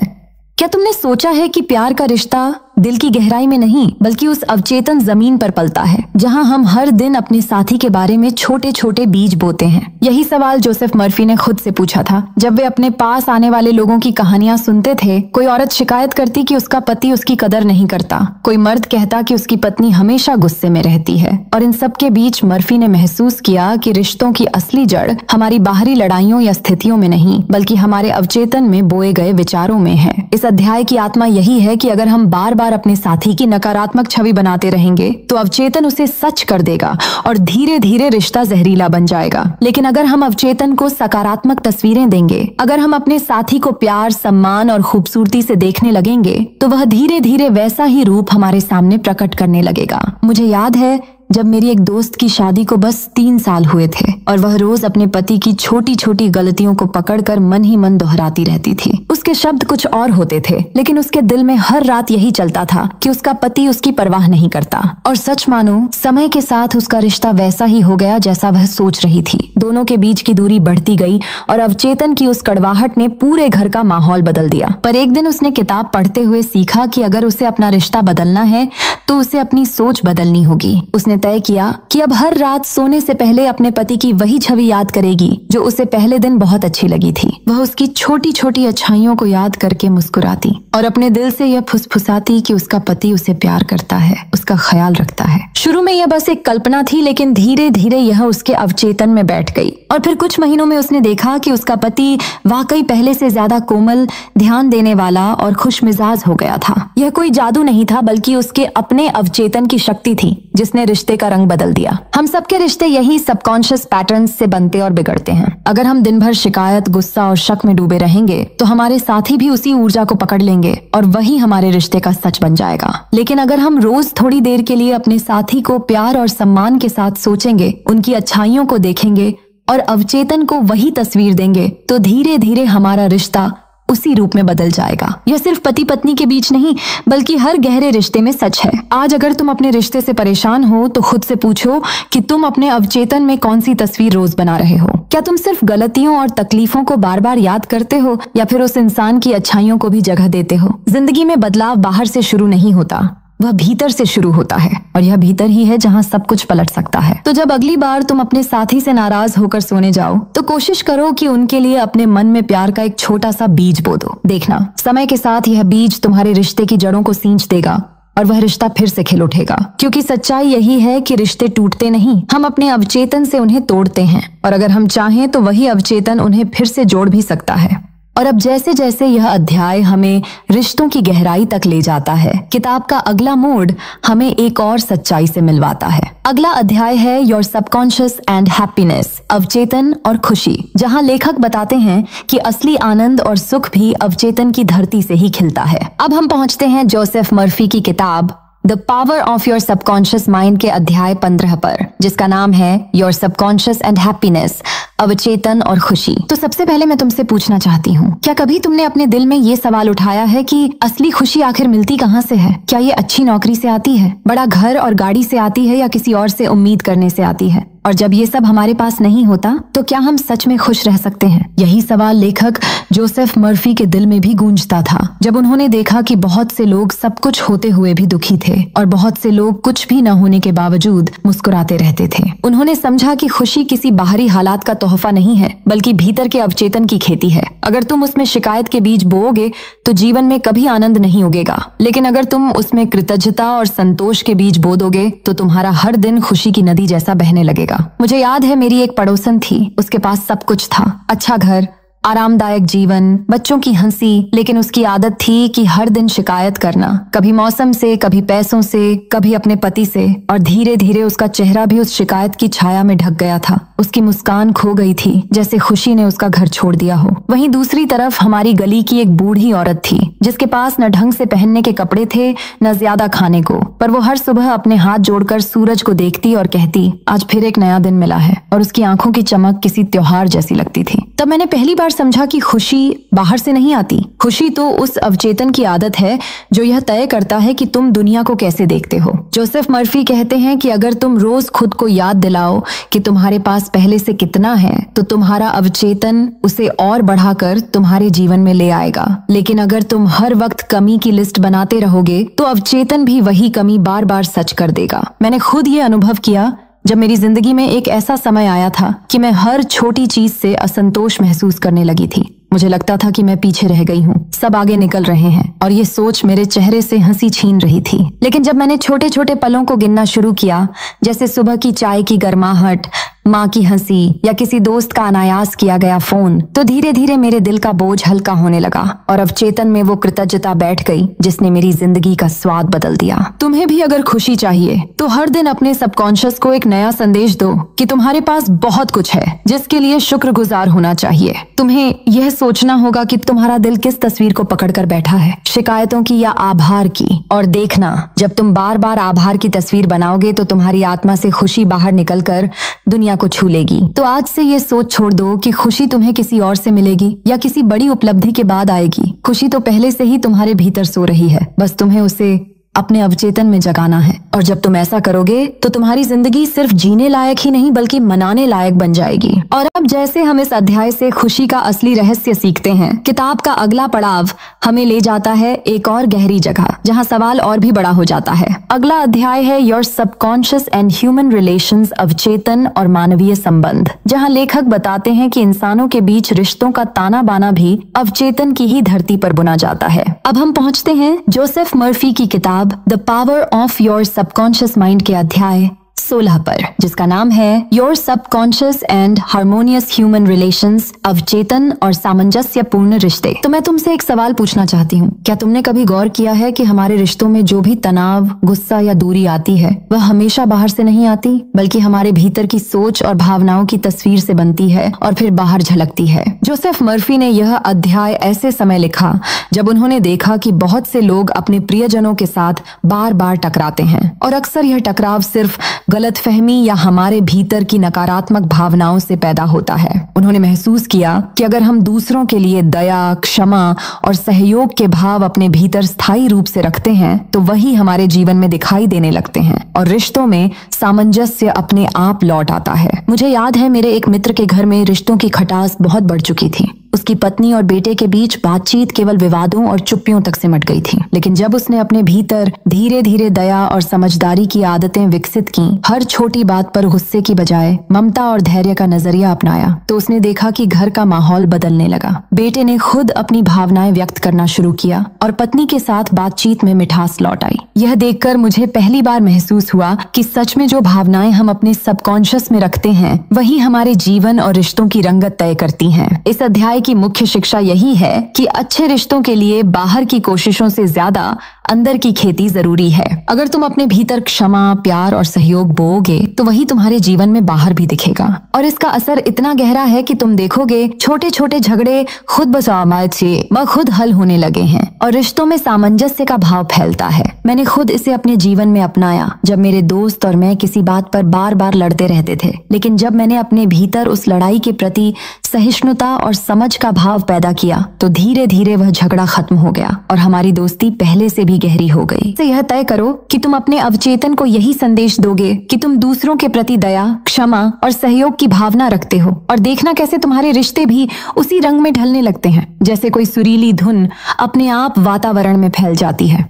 क्या तुमने सोचा है कि प्यार का रिश्ता दिल की गहराई में नहीं बल्कि उस अवचेतन जमीन पर पलता है जहां हम हर दिन अपने साथी के बारे में छोटे छोटे बीज बोते हैं? यही सवाल जोसेफ मर्फी ने खुद से पूछा था जब वे अपने पास आने वाले लोगों की कहानियां सुनते थे। कोई औरत शिकायत करती कि उसका पति उसकी कदर नहीं करता, कोई मर्द कहता कि उसकी पत्नी हमेशा गुस्से में रहती है। और इन सब के बीच मर्फी ने महसूस किया कि रिश्तों की असली जड़ हमारी बाहरी लड़ाइयों या स्थितियों में नहीं बल्कि हमारे अवचेतन में बोए गए विचारों में है। इस अध्याय की आत्मा यही है कि अगर हम बार बार अपने साथी की नकारात्मक छवि बनाते रहेंगे तो अवचेतन उसे सच कर देगा और धीरे धीरे रिश्ता जहरीला बन जाएगा। लेकिन अगर हम अवचेतन को सकारात्मक तस्वीरें देंगे, अगर हम अपने साथी को प्यार, सम्मान और खूबसूरती से देखने लगेंगे तो वह धीरे धीरे वैसा ही रूप हमारे सामने प्रकट करने लगेगा। मुझे याद है जब मेरी एक दोस्त की शादी को बस 3 साल हुए थे और वह रोज अपने पति की छोटी छोटी गलतियों को पकड़कर मन ही मन दोहराती रहती थी। उसके शब्द कुछ और होते थे लेकिन उसके दिल में हर रात यही चलता था कि उसका पति उसकी परवाह नहीं करता। और सच मानो समय के साथ उसका रिश्ता वैसा ही हो गया जैसा वह सोच रही थी। दोनों के बीच की दूरी बढ़ती गई और अवचेतन की उस कड़वाहट ने पूरे घर का माहौल बदल दिया। पर एक दिन उसने किताब पढ़ते हुए सीखा कि अगर उसे अपना रिश्ता बदलना है तो उसे अपनी सोच बदलनी होगी। उसने तय किया कि अब हर रात सोने से पहले अपने पति की वही छवि याद करेगी जो उसे पहले दिन बहुत अच्छी लगी थी। वह उसकी छोटी छोटी अच्छाइयों को याद करके मुस्कुराती और अपने दिल से यह फुसफुसाती कि उसका पति उसे प्यार करता है, उसका ख्याल रखता है। शुरू में यह बस एक कल्पना थी, लेकिन धीरे धीरे यह उसके अवचेतन में बैठ गई और फिर कुछ महीनों में उसने देखा कि उसका पति वाकई पहले से ज्यादा कोमल, ध्यान देने वाला और खुशमिजाज हो गया था। यह कोई जादू नहीं था, बल्कि उसके अपने अवचेतन की शक्ति थी जिसने रिश्ते का रंग बदल दिया। हम सबके रिश्ते यही सबकॉन्शियस पैटर्न्स से बनते और बिगड़ते हैं। अगर हम दिन भर शिकायत, गुस्सा और शक में डूबे रहेंगे तो हमारे साथी भी उसी ऊर्जा को पकड़ लेंगे और वही हमारे रिश्ते का सच बन जाएगा। लेकिन अगर हम रोज थोड़ी देर के लिए अपने साथी को प्यार और सम्मान के साथ सोचेंगे, उनकी अच्छाइयों को देखेंगे और अवचेतन को वही तस्वीर देंगे, तो धीरे धीरे हमारा रिश्ता उसी रूप में बदल जाएगा। यह सिर्फ पति पत्नी के बीच नहीं, बल्कि हर गहरे रिश्ते में सच है। आज अगर तुम अपने रिश्ते से परेशान हो तो खुद से पूछो कि तुम अपने अवचेतन में कौन सी तस्वीर रोज बना रहे हो। क्या तुम सिर्फ गलतियों और तकलीफों को बार बार याद करते हो या फिर उस इंसान की अच्छाइयों को भी जगह देते हो? जिंदगी में बदलाव बाहर से शुरू नहीं होता, वह भीतर से शुरू होता है और यह भीतर ही है जहाँ सब कुछ पलट सकता है। तो जब अगली बार तुम अपने साथी से नाराज होकर सोने जाओ तो कोशिश करो कि उनके लिए अपने मन में प्यार का एक छोटा सा बीज बो दो। देखना, समय के साथ यह बीज तुम्हारे रिश्ते की जड़ों को सींच देगा और वह रिश्ता फिर से खिल उठेगा। क्योंकि सच्चाई यही है कि रिश्ते टूटते नहीं, हम अपने अवचेतन से उन्हें तोड़ते हैं और अगर हम चाहें तो वही अवचेतन उन्हें फिर से जोड़ भी सकता है। और अब जैसे जैसे यह अध्याय हमें रिश्तों की गहराई तक ले जाता है, किताब का अगला मोड़ हमें एक और सच्चाई से मिलवाता है। अगला अध्याय है योर सबकॉन्शियस एंड हैप्पीनेस, अवचेतन और खुशी, जहां लेखक बताते हैं कि असली आनंद और सुख भी अवचेतन की धरती से ही खिलता है। अब हम पहुंचते हैं जोसेफ मर्फी की किताब the power of your subconscious mind के अध्याय 15 पर, जिसका नाम है योर सबकॉन्शियस एंड हैप्पीनेस, अवचेतन और खुशी। तो सबसे पहले मैं तुमसे पूछना चाहती हूँ, क्या कभी तुमने अपने दिल में ये सवाल उठाया है कि असली खुशी आखिर मिलती कहाँ से है? क्या ये अच्छी नौकरी से आती है, बड़ा घर और गाड़ी से आती है, या किसी और से उम्मीद करने से आती है? और जब ये सब हमारे पास नहीं होता तो क्या हम सच में खुश रह सकते हैं? यही सवाल लेखक जोसेफ मर्फी के दिल में भी गूंजता था जब उन्होंने देखा कि बहुत से लोग सब कुछ होते हुए भी दुखी थे और बहुत से लोग कुछ भी न होने के बावजूद मुस्कुराते रहते थे। उन्होंने समझा कि खुशी किसी बाहरी हालात का तोहफा नहीं है, बल्कि भीतर के अवचेतन की खेती है। अगर तुम उसमें शिकायत के बीज बोओगे तो जीवन में कभी आनंद नहीं उगेगा, लेकिन अगर तुम उसमें कृतज्ञता और संतोष के बीज बो दोगे तो तुम्हारा हर दिन खुशी की नदी जैसा बहने लगेगा। मुझे याद है, मेरी एक पड़ोसन थी, उसके पास सब कुछ था, अच्छा घर, आरामदायक जीवन, बच्चों की हंसी, लेकिन उसकी आदत थी कि हर दिन शिकायत करना, कभी मौसम से, कभी पैसों से, कभी अपने पति से। और धीरे धीरे उसका चेहरा भी उस शिकायत की छाया में ढक गया था। उसकी मुस्कान खो गई थी, जैसे खुशी ने उसका घर छोड़ दिया हो। वहीं दूसरी तरफ हमारी गली की एक बूढ़ी औरत थी जिसके पास न ढंग से पहनने के कपड़े थे, न ज्यादा खाने को, पर वो हर सुबह अपने हाथ जोड़कर सूरज को देखती और कहती, आज फिर एक नया दिन मिला है। और उसकी आंखों की चमक किसी त्योहार जैसी लगती थी। तब मैंने पहली बार समझा कि खुशी बाहर से नहीं आती। खुशी तो उस अवचेतन की आदत है जो यह तय करता है कि तुम दुनिया को कैसे देखते हो। जोसेफ मर्फी कहते हैं कि अगर तुम रोज खुद को याद दिलाओ कि तुम्हारे पास पहले से कितना है, तो तुम्हारा अवचेतन उसे और बढ़ाकर तुम्हारे जीवन में ले आएगा। लेकिन अगर तुम हर वक्त कमी की लिस्ट बनाते रहोगे तो अवचेतन भी वही कमी बार बार सच कर देगा। मैंने खुद ये अनुभव किया जब मेरी जिंदगी में एक ऐसा समय आया था कि मैं हर छोटी चीज से असंतोष महसूस करने लगी थी। मुझे लगता था कि मैं पीछे रह गई हूँ, सब आगे निकल रहे हैं, और ये सोच मेरे चेहरे से हंसी छीन रही थी। लेकिन जब मैंने छोटे छोटे पलों को गिनना शुरू किया, जैसे सुबह की चाय की गर्माहट, माँ की हंसी या किसी दोस्त का अनायास किया गया फोन, तो धीरे धीरे मेरे दिल का बोझ हल्का होने लगा और अवचेतन में वो कृतज्ञता बैठ गई जिसने मेरी जिंदगी का स्वाद बदल दिया। तुम्हें भी अगर खुशी चाहिए तो हर दिन अपने सबकॉन्शियस को एक नया संदेश दो कि तुम्हारे पास बहुत कुछ है जिसके लिए शुक्रगुजार होना चाहिए। तुम्हें यह सोचना होगा कि तुम्हारा दिल किस तस्वीर को पकड़कर बैठा है, शिकायतों की या आभार की। और देखना, जब तुम बार बार आभार की तस्वीर बनाओगे तो तुम्हारी आत्मा से खुशी बाहर निकलकर दुनिया को छू लेगी। तो आज से ये सोच छोड़ दो कि खुशी तुम्हें किसी और से मिलेगी या किसी बड़ी उपलब्धि के बाद आएगी। खुशी तो पहले से ही तुम्हारे भीतर सो रही है, बस तुम्हें उसे अपने अवचेतन में जगाना है। और जब तुम ऐसा करोगे तो तुम्हारी जिंदगी सिर्फ जीने लायक ही नहीं बल्कि मनाने लायक बन जाएगी। और अब जैसे हम इस अध्याय से खुशी का असली रहस्य सीखते हैं, किताब का अगला पड़ाव हमें ले जाता है एक और गहरी जगह जहां सवाल और भी बड़ा हो जाता है। अगला अध्याय है your subconscious and human relations, अवचेतन और मानवीय संबंध, जहां लेखक बताते हैं कि इंसानों के बीच रिश्तों का ताना बाना भी अवचेतन की ही धरती पर बुना जाता है। अब हम पहुंचते हैं जोसेफ मर्फी की किताब the power of your subconscious mind के अध्याय 16 पर, जिसका नाम है your subconscious and harmonious human relations, अवचेतन और सामंजस्यपूर्ण रिश्ते। तो मैं तुमसे एक सवाल पूछना चाहती हूँ, क्या तुमने कभी गौर किया है कि हमारे रिश्तों में जो भी तनाव, गुस्सा या दूरी आती है वह हमेशा बाहर से नहीं आती बल्कि हमारे भीतर की सोच और भावनाओं की तस्वीर से बनती है और फिर बाहर झलकती है। जोसेफ मर्फी ने यह अध्याय ऐसे समय लिखा जब उन्होंने देखा कि बहुत से लोग अपने प्रियजनों के साथ बार बार टकराते हैं और अक्सर यह टकराव सिर्फ गलतफहमी या हमारे भीतर की नकारात्मक भावनाओं से पैदा होता है। उन्होंने महसूस किया कि अगर हम दूसरों के लिए दया, क्षमा और सहयोग के भाव अपने भीतर स्थायी रूप से रखते हैं तो वही हमारे जीवन में दिखाई देने लगते हैं और रिश्तों में सामंजस्य अपने आप लौट आता है। मुझे याद है मेरे एक मित्र के घर में रिश्तों की खटास बहुत बढ़ चुकी थी। उसकी पत्नी और बेटे के बीच बातचीत केवल विवादों और चुप्पियों तक सिमट गई थी। लेकिन जब उसने अपने भीतर धीरे धीरे दया और समझदारी की आदतें विकसित की, हर छोटी बात पर गुस्से की बजाय ममता और धैर्य का नजरिया अपनाया, तो उसने देखा कि घर का माहौल बदलने लगा। बेटे ने खुद अपनी भावनाएं व्यक्त करना शुरू किया और पत्नी के साथ बातचीत में मिठास लौट आई। यह देखकर मुझे पहली बार महसूस हुआ कि सच में जो भावनाएं हम अपने सबकॉन्शियस में रखते हैं वही हमारे जीवन और रिश्तों की रंगत तय करती हैं। इस अध्याय की मुख्य शिक्षा यही है कि अच्छे रिश्तों के लिए बाहर की कोशिशों से ज्यादा अंदर की खेती जरूरी है। अगर तुम अपने भीतर क्षमा, प्यार और सहयोग बोओगे तो वही तुम्हारे जीवन में बाहर भी दिखेगा। और इसका असर इतना गहरा है कि तुम देखोगे छोटे छोटे झगड़े खुद बसामत से खुद हल होने लगे हैं और रिश्तों में सामंजस्य का भाव फैलता है। मैंने खुद इसे अपने जीवन में अपनाया जब मेरे दोस्त और मैं किसी बात पर बार बार लड़ते रहते थे। लेकिन जब मैंने अपने भीतर उस लड़ाई के प्रति सहिष्णुता और समझ का भाव पैदा किया तो धीरे धीरे वह झगड़ा खत्म हो गया और हमारी दोस्ती पहले से भी गहरी हो गई। तो यह तय करो कि तुम अपने अवचेतन को यही संदेश दोगे कि तुम दूसरों के प्रति दया, क्षमा और सहयोग की भावना रखते हो, और देखना कैसे तुम्हारे रिश्ते भी उसी रंग में ढलने लगते हैं जैसे कोई सुरीली धुन अपने आप वातावरण में फैल जाती है।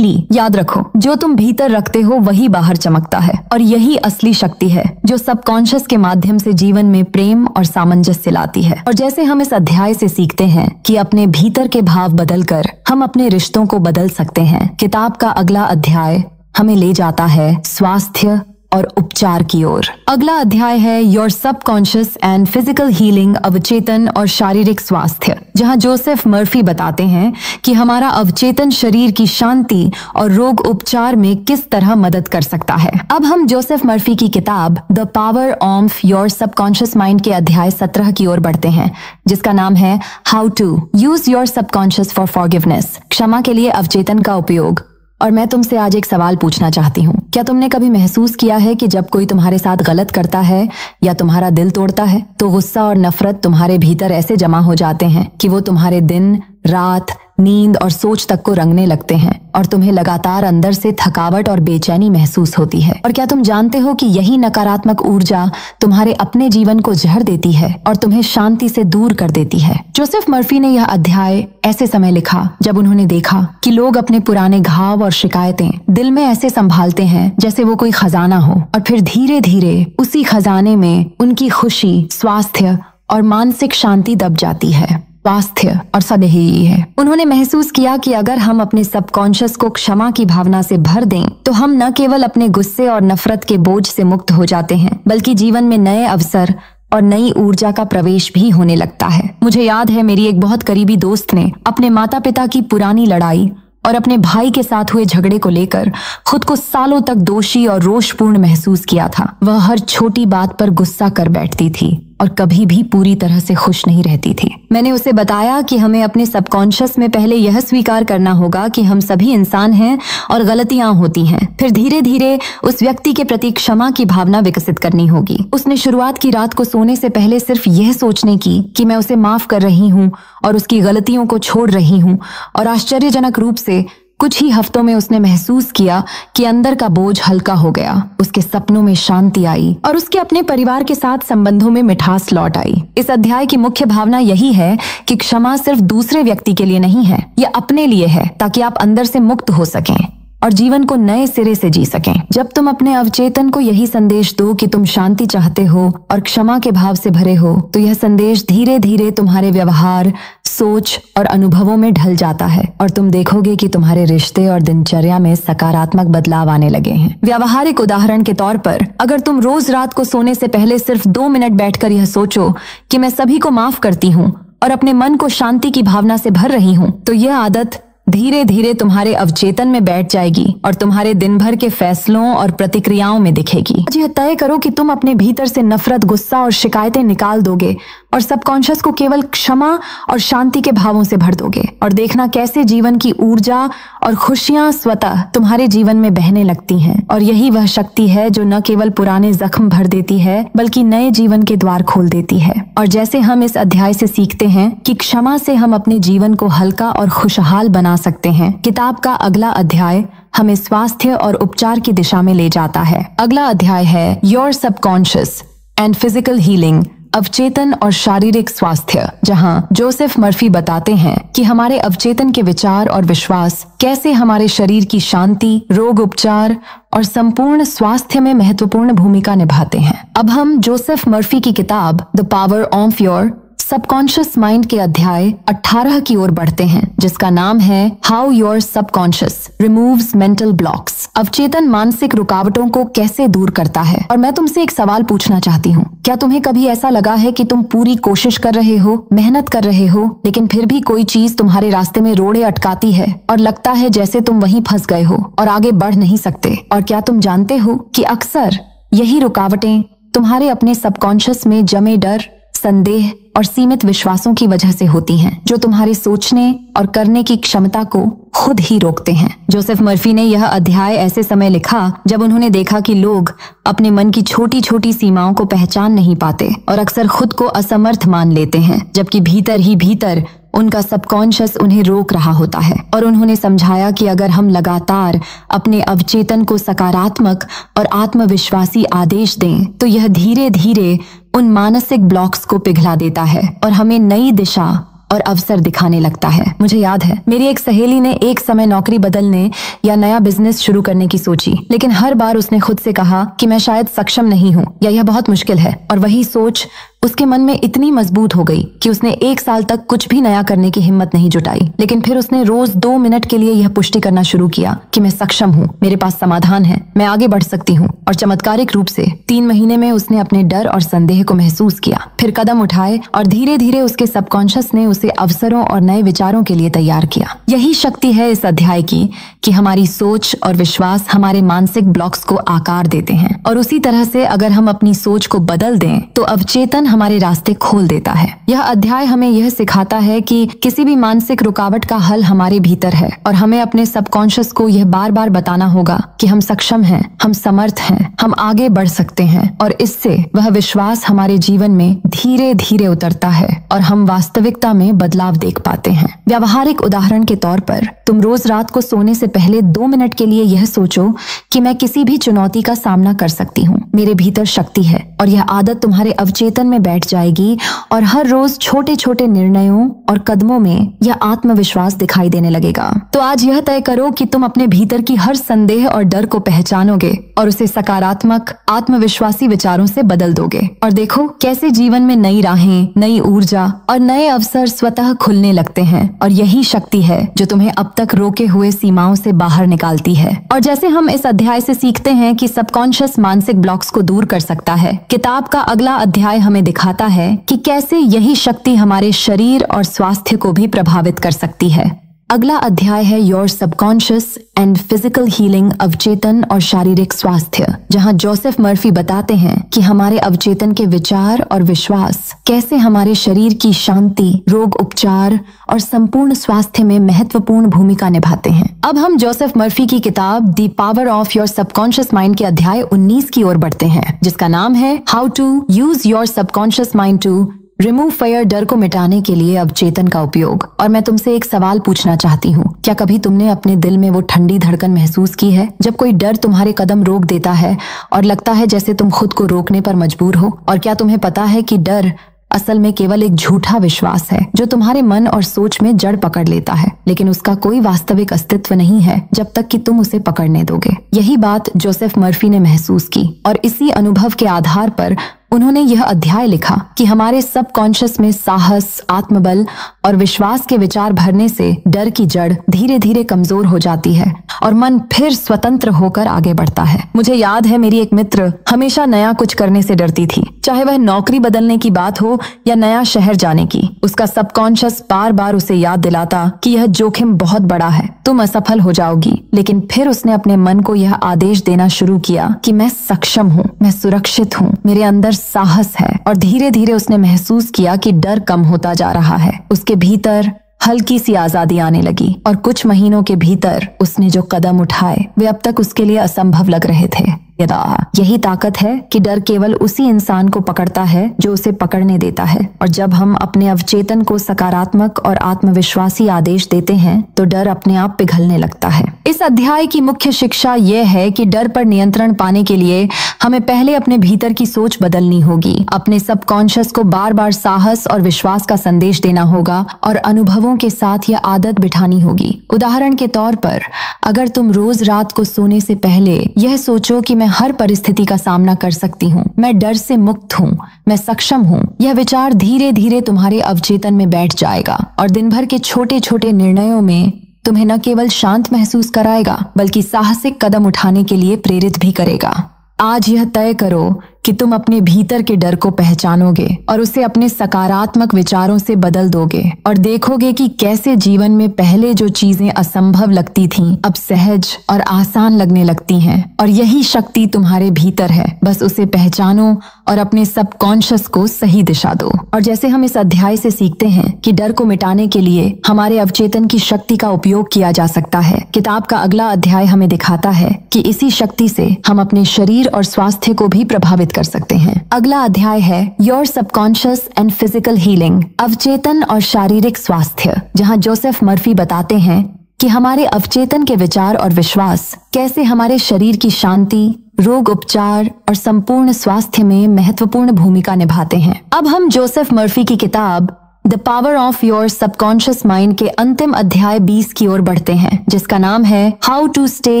याद रखो, जो तुम भीतर रखते हो वही बाहर चमकता है और यही असली शक्ति है जो सबकॉन्शियस के माध्यम से जीवन में प्रेम और सामंजस्य लाती है। और जैसे हम इस अध्याय से सीखते हैं कि अपने भीतर के भाव बदलकर हम अपने रिश्तों को बदल सकते हैं, किताब का अगला अध्याय हमें ले जाता है स्वास्थ्य और उपचार की ओर। अगला अध्याय है your subconscious and physical healing, अवचेतन और शारीरिक स्वास्थ्य, जहां जोसेफ मर्फी बताते हैं कि हमारा अवचेतन शरीर की शांति और रोग उपचार में किस तरह मदद कर सकता है। अब हम जोसेफ मर्फी की किताब the power of your subconscious mind के अध्याय 17 की ओर बढ़ते हैं, जिसका नाम है how to use your subconscious for forgiveness, क्षमा के लिए अवचेतन का उपयोग। और मैं तुमसे आज एक सवाल पूछना चाहती हूँ, क्या तुमने कभी महसूस किया है कि जब कोई तुम्हारे साथ गलत करता है या तुम्हारा दिल तोड़ता है तो गुस्सा और नफरत तुम्हारे भीतर ऐसे जमा हो जाते हैं कि वो तुम्हारे दिन, रात, नींद और सोच तक को रंगने लगते हैं और तुम्हें लगातार अंदर से थकावट और बेचैनी महसूस होती है। और क्या तुम जानते हो कि यही नकारात्मक ऊर्जा तुम्हारे अपने जीवन को जहर देती है और तुम्हें शांति से दूर कर देती है। जोसेफ मर्फी ने यह अध्याय ऐसे समय लिखा जब उन्होंने देखा कि लोग अपने पुराने घाव और शिकायतें दिल में ऐसे संभालते हैं जैसे वो कोई खजाना हो, और फिर धीरे धीरे उसी खजाने में उनकी खुशी, स्वास्थ्य और मानसिक शांति दब जाती है। स्वास्थ्य और सदैही है। उन्होंने महसूस किया कि अगर हम अपने सबकॉन्शियस को क्षमा की भावना से भर दें तो हम न केवल अपने गुस्से और नफरत के बोझ से मुक्त हो जाते हैं बल्कि जीवन में नए अवसर और नई ऊर्जा का प्रवेश भी होने लगता है। मुझे याद है मेरी एक बहुत करीबी दोस्त ने अपने माता पिता की पुरानी लड़ाई और अपने भाई के साथ हुए झगड़े को लेकर खुद को सालों तक दोषी और रोषपूर्ण महसूस किया था। वह हर छोटी बात पर गुस्सा कर बैठती थी और कभी भी पूरी तरह से खुश नहीं रहती थी। मैंने उसे बताया कि हमें अपने सबकॉन्शियस में पहले यह स्वीकार करना होगा कि हम सभी इंसान हैं और गलतियां होती हैं। फिर धीरे धीरे उस व्यक्ति के प्रति क्षमा की भावना विकसित करनी होगी। उसने शुरुआत की रात को सोने से पहले सिर्फ यह सोचने की कि मैं उसे माफ कर रही हूँ और उसकी गलतियों को छोड़ रही हूँ, और आश्चर्यजनक रूप से कुछ ही हफ्तों में उसने महसूस किया कि अंदर का बोझ हल्का हो गया, उसके सपनों में शांति आई और उसके अपने परिवार के साथ संबंधों में मिठास लौट आई। इस अध्याय की मुख्य भावना यही है कि क्षमा सिर्फ दूसरे व्यक्ति के लिए नहीं है, यह अपने लिए है, ताकि आप अंदर से मुक्त हो सकें और जीवन को नए सिरे से जी सकें। जब तुम अपने अवचेतन को यही संदेश दो कि तुम शांति चाहते हो और क्षमा के भाव से भरे हो, तो यह संदेश धीरे धीरे तुम्हारे व्यवहार, सोच और अनुभवों में ढल जाता है और तुम देखोगे कि तुम्हारे रिश्ते और दिनचर्या में सकारात्मक बदलाव आने लगे हैं। व्यावहारिक उदाहरण के तौर पर, अगर तुम रोज रात को सोने से पहले सिर्फ 2 मिनट बैठकर यह सोचो कि मैं सभी को माफ करती हूँ और अपने मन को शांति की भावना से भर रही हूँ, तो यह आदत धीरे धीरे तुम्हारे अवचेतन में बैठ जाएगी और तुम्हारे दिन भर के फैसलों और प्रतिक्रियाओं में दिखेगी। आज यह तय करो कि तुम अपने भीतर से नफरत, गुस्सा और शिकायतें निकाल दोगे और सबकॉन्शियस को केवल क्षमा और शांति के भावों से भर दोगे और देखना कैसे जीवन की ऊर्जा और खुशियां स्वतः तुम्हारे जीवन में बहने लगती हैं। और यही वह शक्ति है जो न केवल पुराने जख्म भर देती है, बल्कि नए जीवन के द्वार खोल देती है। और जैसे हम इस अध्याय से सीखते हैं कि क्षमा से हम अपने जीवन को हल्का और खुशहाल बना सकते हैं, किताब का अगला अध्याय हमें स्वास्थ्य और उपचार की दिशा में ले जाता है। अगला अध्याय है your subconscious and physical healing, अवचेतन और शारीरिक स्वास्थ्य, जहां जोसेफ मर्फी बताते हैं कि हमारे अवचेतन के विचार और विश्वास कैसे हमारे शरीर की शांति, रोग उपचार और संपूर्ण स्वास्थ्य में महत्वपूर्ण भूमिका निभाते हैं। अब हम जोसेफ मर्फी की किताब the power of your subconscious mind के अध्याय 18 की ओर बढ़ते हैं, जिसका नाम है how your subconscious removes mental blocks. अवचेतन मानसिक रुकावटों को कैसे दूर करता है। और मैं तुमसे एक सवाल पूछना चाहती हूँ, क्या तुम्हें कभी ऐसा लगा है कि तुम पूरी कोशिश कर रहे हो, मेहनत कर रहे हो, लेकिन फिर भी कोई चीज तुम्हारे रास्ते में रोड़े अटकाती है और लगता है जैसे तुम वहीं फंस गए हो और आगे बढ़ नहीं सकते? और क्या तुम जानते हो कि अक्सर यही रुकावटें तुम्हारे अपने सबकॉन्शियस में जमे डर, संदेह और सीमित विश्वासों की वजह से होती हैं, जो तुम्हारे सोचने और करने की क्षमता को खुद ही रोकते हैं। जोसेफ मर्फी ने यह अध्याय ऐसे समय लिखा जब उन्होंने देखा कि लोग अपने मन की छोटी छोटी सीमाओं को पहचान नहीं पाते और अक्सर खुद को असमर्थ मान लेते हैं, जबकि भीतर ही भीतर उनका सबकॉन्शियस उन्हें रोक रहा होता है। और उन्होंने समझाया कि अगर हम लगातार अपने अवचेतन को सकारात्मक और आत्मविश्वासी आदेश दें, तो यह धीरे धीरे उन मानसिक ब्लॉक्स को पिघला देता है और हमें नई दिशा और अवसर दिखाने लगता है। मुझे याद है, मेरी एक सहेली ने एक समय नौकरी बदलने या नया बिजनेस शुरू करने की सोची, लेकिन हर बार उसने खुद से कहा कि मैं शायद सक्षम नहीं हूँ या यह बहुत मुश्किल है। और वही सोच उसके मन में इतनी मजबूत हो गई कि उसने 1 साल तक कुछ भी नया करने की हिम्मत नहीं जुटाई। लेकिन फिर उसने रोज 2 मिनट के लिए यह पुष्टि करना शुरू किया कि मैं सक्षम हूँ, मेरे पास समाधान है, मैं आगे बढ़ सकती हूँ। और चमत्कारिक रूप से 3 महीने में उसने अपने डर और संदेह को महसूस किया, फिर कदम उठाए और धीरे धीरे उसके सबकॉन्शियस ने उसे अवसरों और नए विचारों के लिए तैयार किया। यही शक्ति है इस अध्याय की कि हमारी सोच और विश्वास हमारे मानसिक ब्लॉक्स को आकार देते हैं, और उसी तरह से अगर हम अपनी सोच को बदल दें तो अवचेतन हमारे रास्ते खोल देता है। यह अध्याय हमें यह सिखाता है कि किसी भी मानसिक रुकावट का हल हमारे भीतर है और हमें अपने सबकॉन्शियस को यह बार बार बताना होगा कि हम सक्षम हैं, हम समर्थ हैं, हम आगे बढ़ सकते हैं। और इससे वह विश्वास हमारे जीवन में धीरे धीरे उतरता है और हम वास्तविकता में बदलाव देख पाते हैं। व्यावहारिक उदाहरण के तौर पर, तुम रोज रात को सोने से पहले 2 मिनट के लिए यह सोचो कि मैं किसी भी चुनौती का सामना कर सकती हूँ, मेरे भीतर शक्ति है। और यह आदत तुम्हारे अवचेतन में बैठ जाएगी और हर रोज छोटे छोटे निर्णयों और कदमों में यह आत्मविश्वास दिखाई देने लगेगा। तो आज यह तय करो कि तुम अपने भीतर की हर संदेह और डर को पहचानोगे और उसे सकारात्मक आत्मविश्वासी विचारों से बदल दोगे। और देखो कैसे जीवन में नई राहें, नई ऊर्जा और नए अवसर स्वतः खुलने लगते हैं। और यही शक्ति है जो तुम्हें अब तक रोके हुए सीमाओं से बाहर निकालती है। और जैसे हम इस अध्याय से सीखते हैं कि सबकॉन्शियस मानसिक ब्लॉक्स को दूर कर सकता है, किताब का अगला अध्याय हमें दिखाता है कि कैसे यही शक्ति हमारे शरीर और स्वास्थ्य को भी प्रभावित कर सकती है। अगला अध्याय है your subconscious and physical healing, अवचेतन और शारीरिक स्वास्थ्य, जहां जोसेफ मर्फी बताते हैं कि हमारे अवचेतन के विचार और विश्वास कैसे हमारे शरीर की शांति, रोग उपचार और संपूर्ण स्वास्थ्य में महत्वपूर्ण भूमिका निभाते हैं। अब हम जोसेफ मर्फी की किताब the power of your subconscious mind के अध्याय 19 की ओर बढ़ते हैं, जिसका नाम है how to use your subconscious mind to remove fear, डर को मिटाने के लिए अवचेतन का उपयोग। और मैं तुमसे एक सवाल पूछना चाहती हूँ, क्या कभी तुमने अपने दिल में वो ठंडी धड़कन महसूस की है जब कोई डर तुम्हारे कदम रोक देता है और लगता है जैसे तुम खुद को रोकने पर मजबूर हो? और क्या तुम्हें पता है कि डर असल में केवल एक झूठा विश्वास है जो तुम्हारे मन और सोच में जड़ पकड़ लेता है, लेकिन उसका कोई वास्तविक अस्तित्व नहीं है जब तक कि तुम उसे पकड़ने दोगे। यही बात जोसेफ मर्फी ने महसूस की और इसी अनुभव के आधार पर उन्होंने यह अध्याय लिखा कि हमारे सबकॉन्शियस में साहस, आत्मबल और विश्वास के विचार भरने से डर की जड़ धीरे धीरे कमजोर हो जाती है और मन फिर स्वतंत्र होकर आगे बढ़ता है। मुझे याद है, मेरी एक मित्र हमेशा नया कुछ करने से डरती थी, चाहे वह नौकरी बदलने की बात हो या नया शहर जाने की। उसका सबकॉन्शियस बार बार उसे याद दिलाता कि यह जोखिम बहुत बड़ा है, तुम असफल हो जाओगी। लेकिन फिर उसने अपने मन को यह आदेश देना शुरू किया कि मैं सक्षम हूँ, मैं सुरक्षित हूँ, मेरे अंदर साहस है। और धीरे धीरे उसने महसूस किया कि डर कम होता जा रहा है। उसके भीतर हल्की सी आजादी आने लगी और कुछ महीनों के भीतर उसने जो कदम उठाए वे अब तक उसके लिए असंभव लग रहे थे। यही ताकत है कि डर केवल उसी इंसान को पकड़ता है जो उसे पकड़ने देता है। और जब हम अपने अवचेतन को सकारात्मक और आत्मविश्वासी आदेश देते हैं तो डर अपने आप पिघलने लगता है। इस अध्याय की मुख्य शिक्षा यह है कि डर पर नियंत्रण पाने के लिए हमें पहले अपने भीतर की सोच बदलनी होगी। अपने सबकॉन्शियस को बार बार साहस और विश्वास का संदेश देना होगा और अनुभवों के साथ यह आदत बिठानी होगी। उदाहरण के तौर पर, अगर तुम रोज रात को सोने से पहले यह सोचो कि मैं हर परिस्थिति का सामना कर सकती हूँ, मैं डर से मुक्त हूँ, मैं सक्षम हूँ, यह विचार धीरे धीरे तुम्हारे अवचेतन में बैठ जाएगा और दिन भर के छोटे छोटे निर्णयों में तुम्हें न केवल शांत महसूस कराएगा बल्कि साहसिक कदम उठाने के लिए प्रेरित भी करेगा। आज यह तय करो कि तुम अपने भीतर के डर को पहचानोगे और उसे अपने सकारात्मक विचारों से बदल दोगे और देखोगे कि कैसे जीवन में पहले जो चीजें असंभव लगती थीं अब सहज और आसान लगने लगती हैं। और यही शक्ति तुम्हारे भीतर है, बस उसे पहचानो और अपने सबकॉन्शियस को सही दिशा दो। और जैसे हम इस अध्याय से सीखते हैं कि डर को मिटाने के लिए हमारे अवचेतन की शक्ति का उपयोग किया जा सकता है, किताब का अगला अध्याय हमें दिखाता है कि इसी शक्ति से हम अपने शरीर और स्वास्थ्य को भी प्रभावित कर सकते हैं। अगला अध्याय है your subconscious and physical healing, अवचेतन और शारीरिक स्वास्थ्य, जहां जोसेफ मर्फी बताते हैं कि हमारे अवचेतन के विचार और विश्वास कैसे हमारे शरीर की शांति, रोग उपचार और संपूर्ण स्वास्थ्य में महत्वपूर्ण भूमिका निभाते हैं। अब हम जोसेफ मर्फी की किताब the power of your subconscious mind के अंतिम अध्याय 20 की ओर बढ़ते हैं, जिसका नाम है how to stay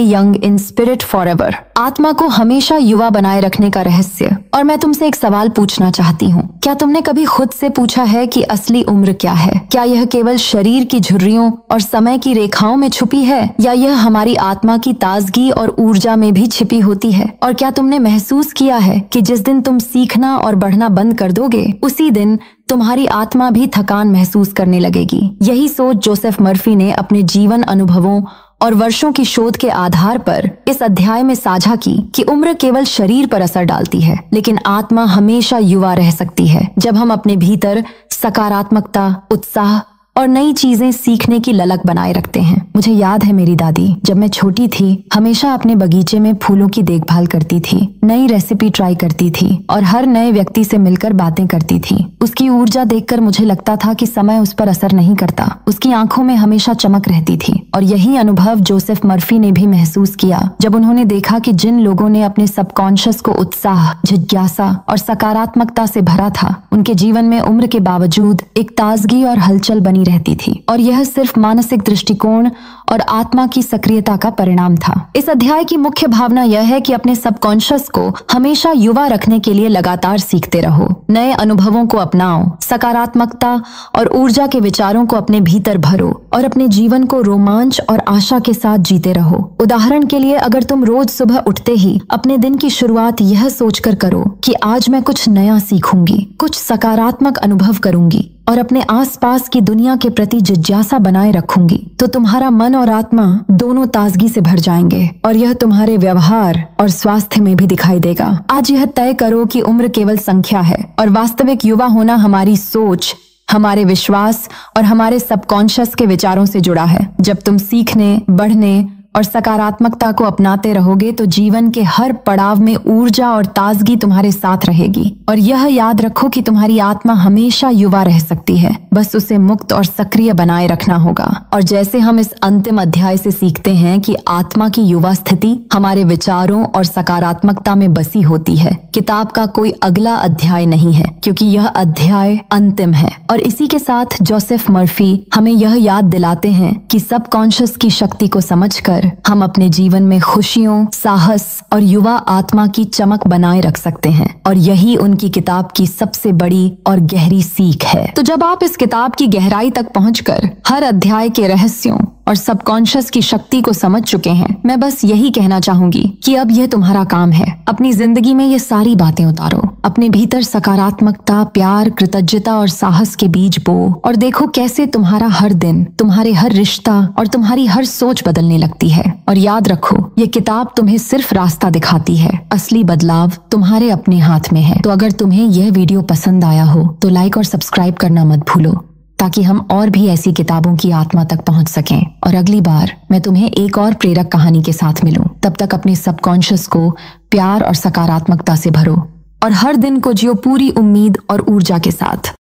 young in spirit forever, आत्मा को हमेशा युवा बनाए रखने का रहस्य। और मैं तुमसे एक सवाल पूछना चाहती हूँ, क्या तुमने कभी खुद से पूछा है कि असली उम्र क्या है? क्या यह केवल शरीर की झुर्रियों और समय की रेखाओं में छुपी है या यह हमारी आत्मा की ताजगी और ऊर्जा में भी छिपी होती है? और क्या तुमने महसूस किया है कि जिस दिन तुम सीखना और बढ़ना बंद कर दोगे उसी दिन तुम्हारी आत्मा भी थकान महसूस करने लगेगी? यही सोच जोसेफ मर्फी ने अपने जीवन अनुभवों और वर्षों की शोध के आधार पर इस अध्याय में साझा की कि उम्र केवल शरीर पर असर डालती है, लेकिन आत्मा हमेशा युवा रह सकती है जब हम अपने भीतर सकारात्मकता, उत्साह और नई चीजें सीखने की ललक बनाए रखते हैं। मुझे याद है, मेरी दादी जब मैं छोटी थी हमेशा अपने बगीचे में फूलों की देखभाल करती थी, नई रेसिपी ट्राई करती थी और हर नए व्यक्ति से मिलकर बातें करती थी। उसकी ऊर्जा देखकर मुझे लगता था कि समय उस पर असर नहीं करता। उसकी आंखों में हमेशा चमक रहती थी। और यही अनुभव जोसेफ मर्फी ने भी महसूस किया जब उन्होंने देखा कि जिन लोगों ने अपने सबकॉन्शियस को उत्साह, जिज्ञासा और सकारात्मकता से भरा था, उनके जीवन में उम्र के बावजूद एक ताजगी और हलचल बनी रहती थी। और यह सिर्फ मानसिक दृष्टिकोण और आत्मा की सक्रियता का परिणाम था। इस अध्याय की मुख्य भावना यह है कि अपने सबकॉन्शियस को हमेशा युवा रखने के लिए लगातार सीखते रहो, नए अनुभवों को अपनाओ, सकारात्मकता और ऊर्जा के विचारों को अपने भीतर भरो और अपने जीवन को रोमांच और आशा के साथ जीते रहो। उदाहरण के लिए, अगर तुम रोज सुबह उठते ही अपने दिन की शुरुआत यह सोचकर करो कि आज मैं कुछ नया सीखूंगी, कुछ सकारात्मक अनुभव करूंगी और अपने आसपास की दुनिया के प्रति जिज्ञासा बनाए रखूंगी, तो तुम्हारा मन और आत्मा दोनों ताजगी से भर जाएंगे और यह तुम्हारे व्यवहार और स्वास्थ्य में भी दिखाई देगा। आज यह तय करो कि उम्र केवल संख्या है और वास्तविक युवा होना हमारी सोच, हमारे विश्वास और हमारे सबकॉन्शियस के विचारों से जुड़ा है। जब तुम सीखने, बढ़ने और सकारात्मकता को अपनाते रहोगे तो जीवन के हर पड़ाव में ऊर्जा और ताजगी तुम्हारे साथ रहेगी। और यह याद रखो कि तुम्हारी आत्मा हमेशा युवा रह सकती है, बस उसे मुक्त और सक्रिय बनाए रखना होगा। और जैसे हम इस अंतिम अध्याय से सीखते हैं कि आत्मा की युवा स्थिति हमारे विचारों और सकारात्मकता में बसी होती है, किताब का कोई अगला अध्याय नहीं है, क्योंकि यह अध्याय अंतिम है। और इसी के साथ जोसेफ मर्फी हमें यह याद दिलाते हैं कि सबकॉन्शियस की शक्ति को समझकर हम अपने जीवन में खुशियों, साहस और युवा आत्मा की चमक बनाए रख सकते हैं। और यही उनकी किताब की सबसे बड़ी और गहरी सीख है। तो जब आप इस किताब की गहराई तक पहुंचकर हर अध्याय के रहस्यों और सबकॉन्शियस की शक्ति को समझ चुके हैं, मैं बस यही कहना चाहूंगी कि अब यह तुम्हारा काम है। अपनी जिंदगी में ये सारी बातें उतारो, अपने भीतर सकारात्मकता, प्यार, कृतज्ञता और साहस के बीज बो और देखो कैसे तुम्हारा हर दिन, तुम्हारे हर रिश्ता और तुम्हारी हर सोच बदलने लगती है। और याद रखो, ये किताब तुम्हें सिर्फ रास्ता दिखाती है, असली बदलाव तुम्हारे अपने हाथ में है। तो अगर तुम्हें यह वीडियो पसंद आया हो तो लाइक और सब्सक्राइब करना मत भूलो, ताकि हम और भी ऐसी किताबों की आत्मा तक पहुंच सकें। और अगली बार मैं तुम्हें एक और प्रेरक कहानी के साथ मिलूं। तब तक अपने सबकॉन्शियस को प्यार और सकारात्मकता से भरो और हर दिन को जियो पूरी उम्मीद और ऊर्जा के साथ।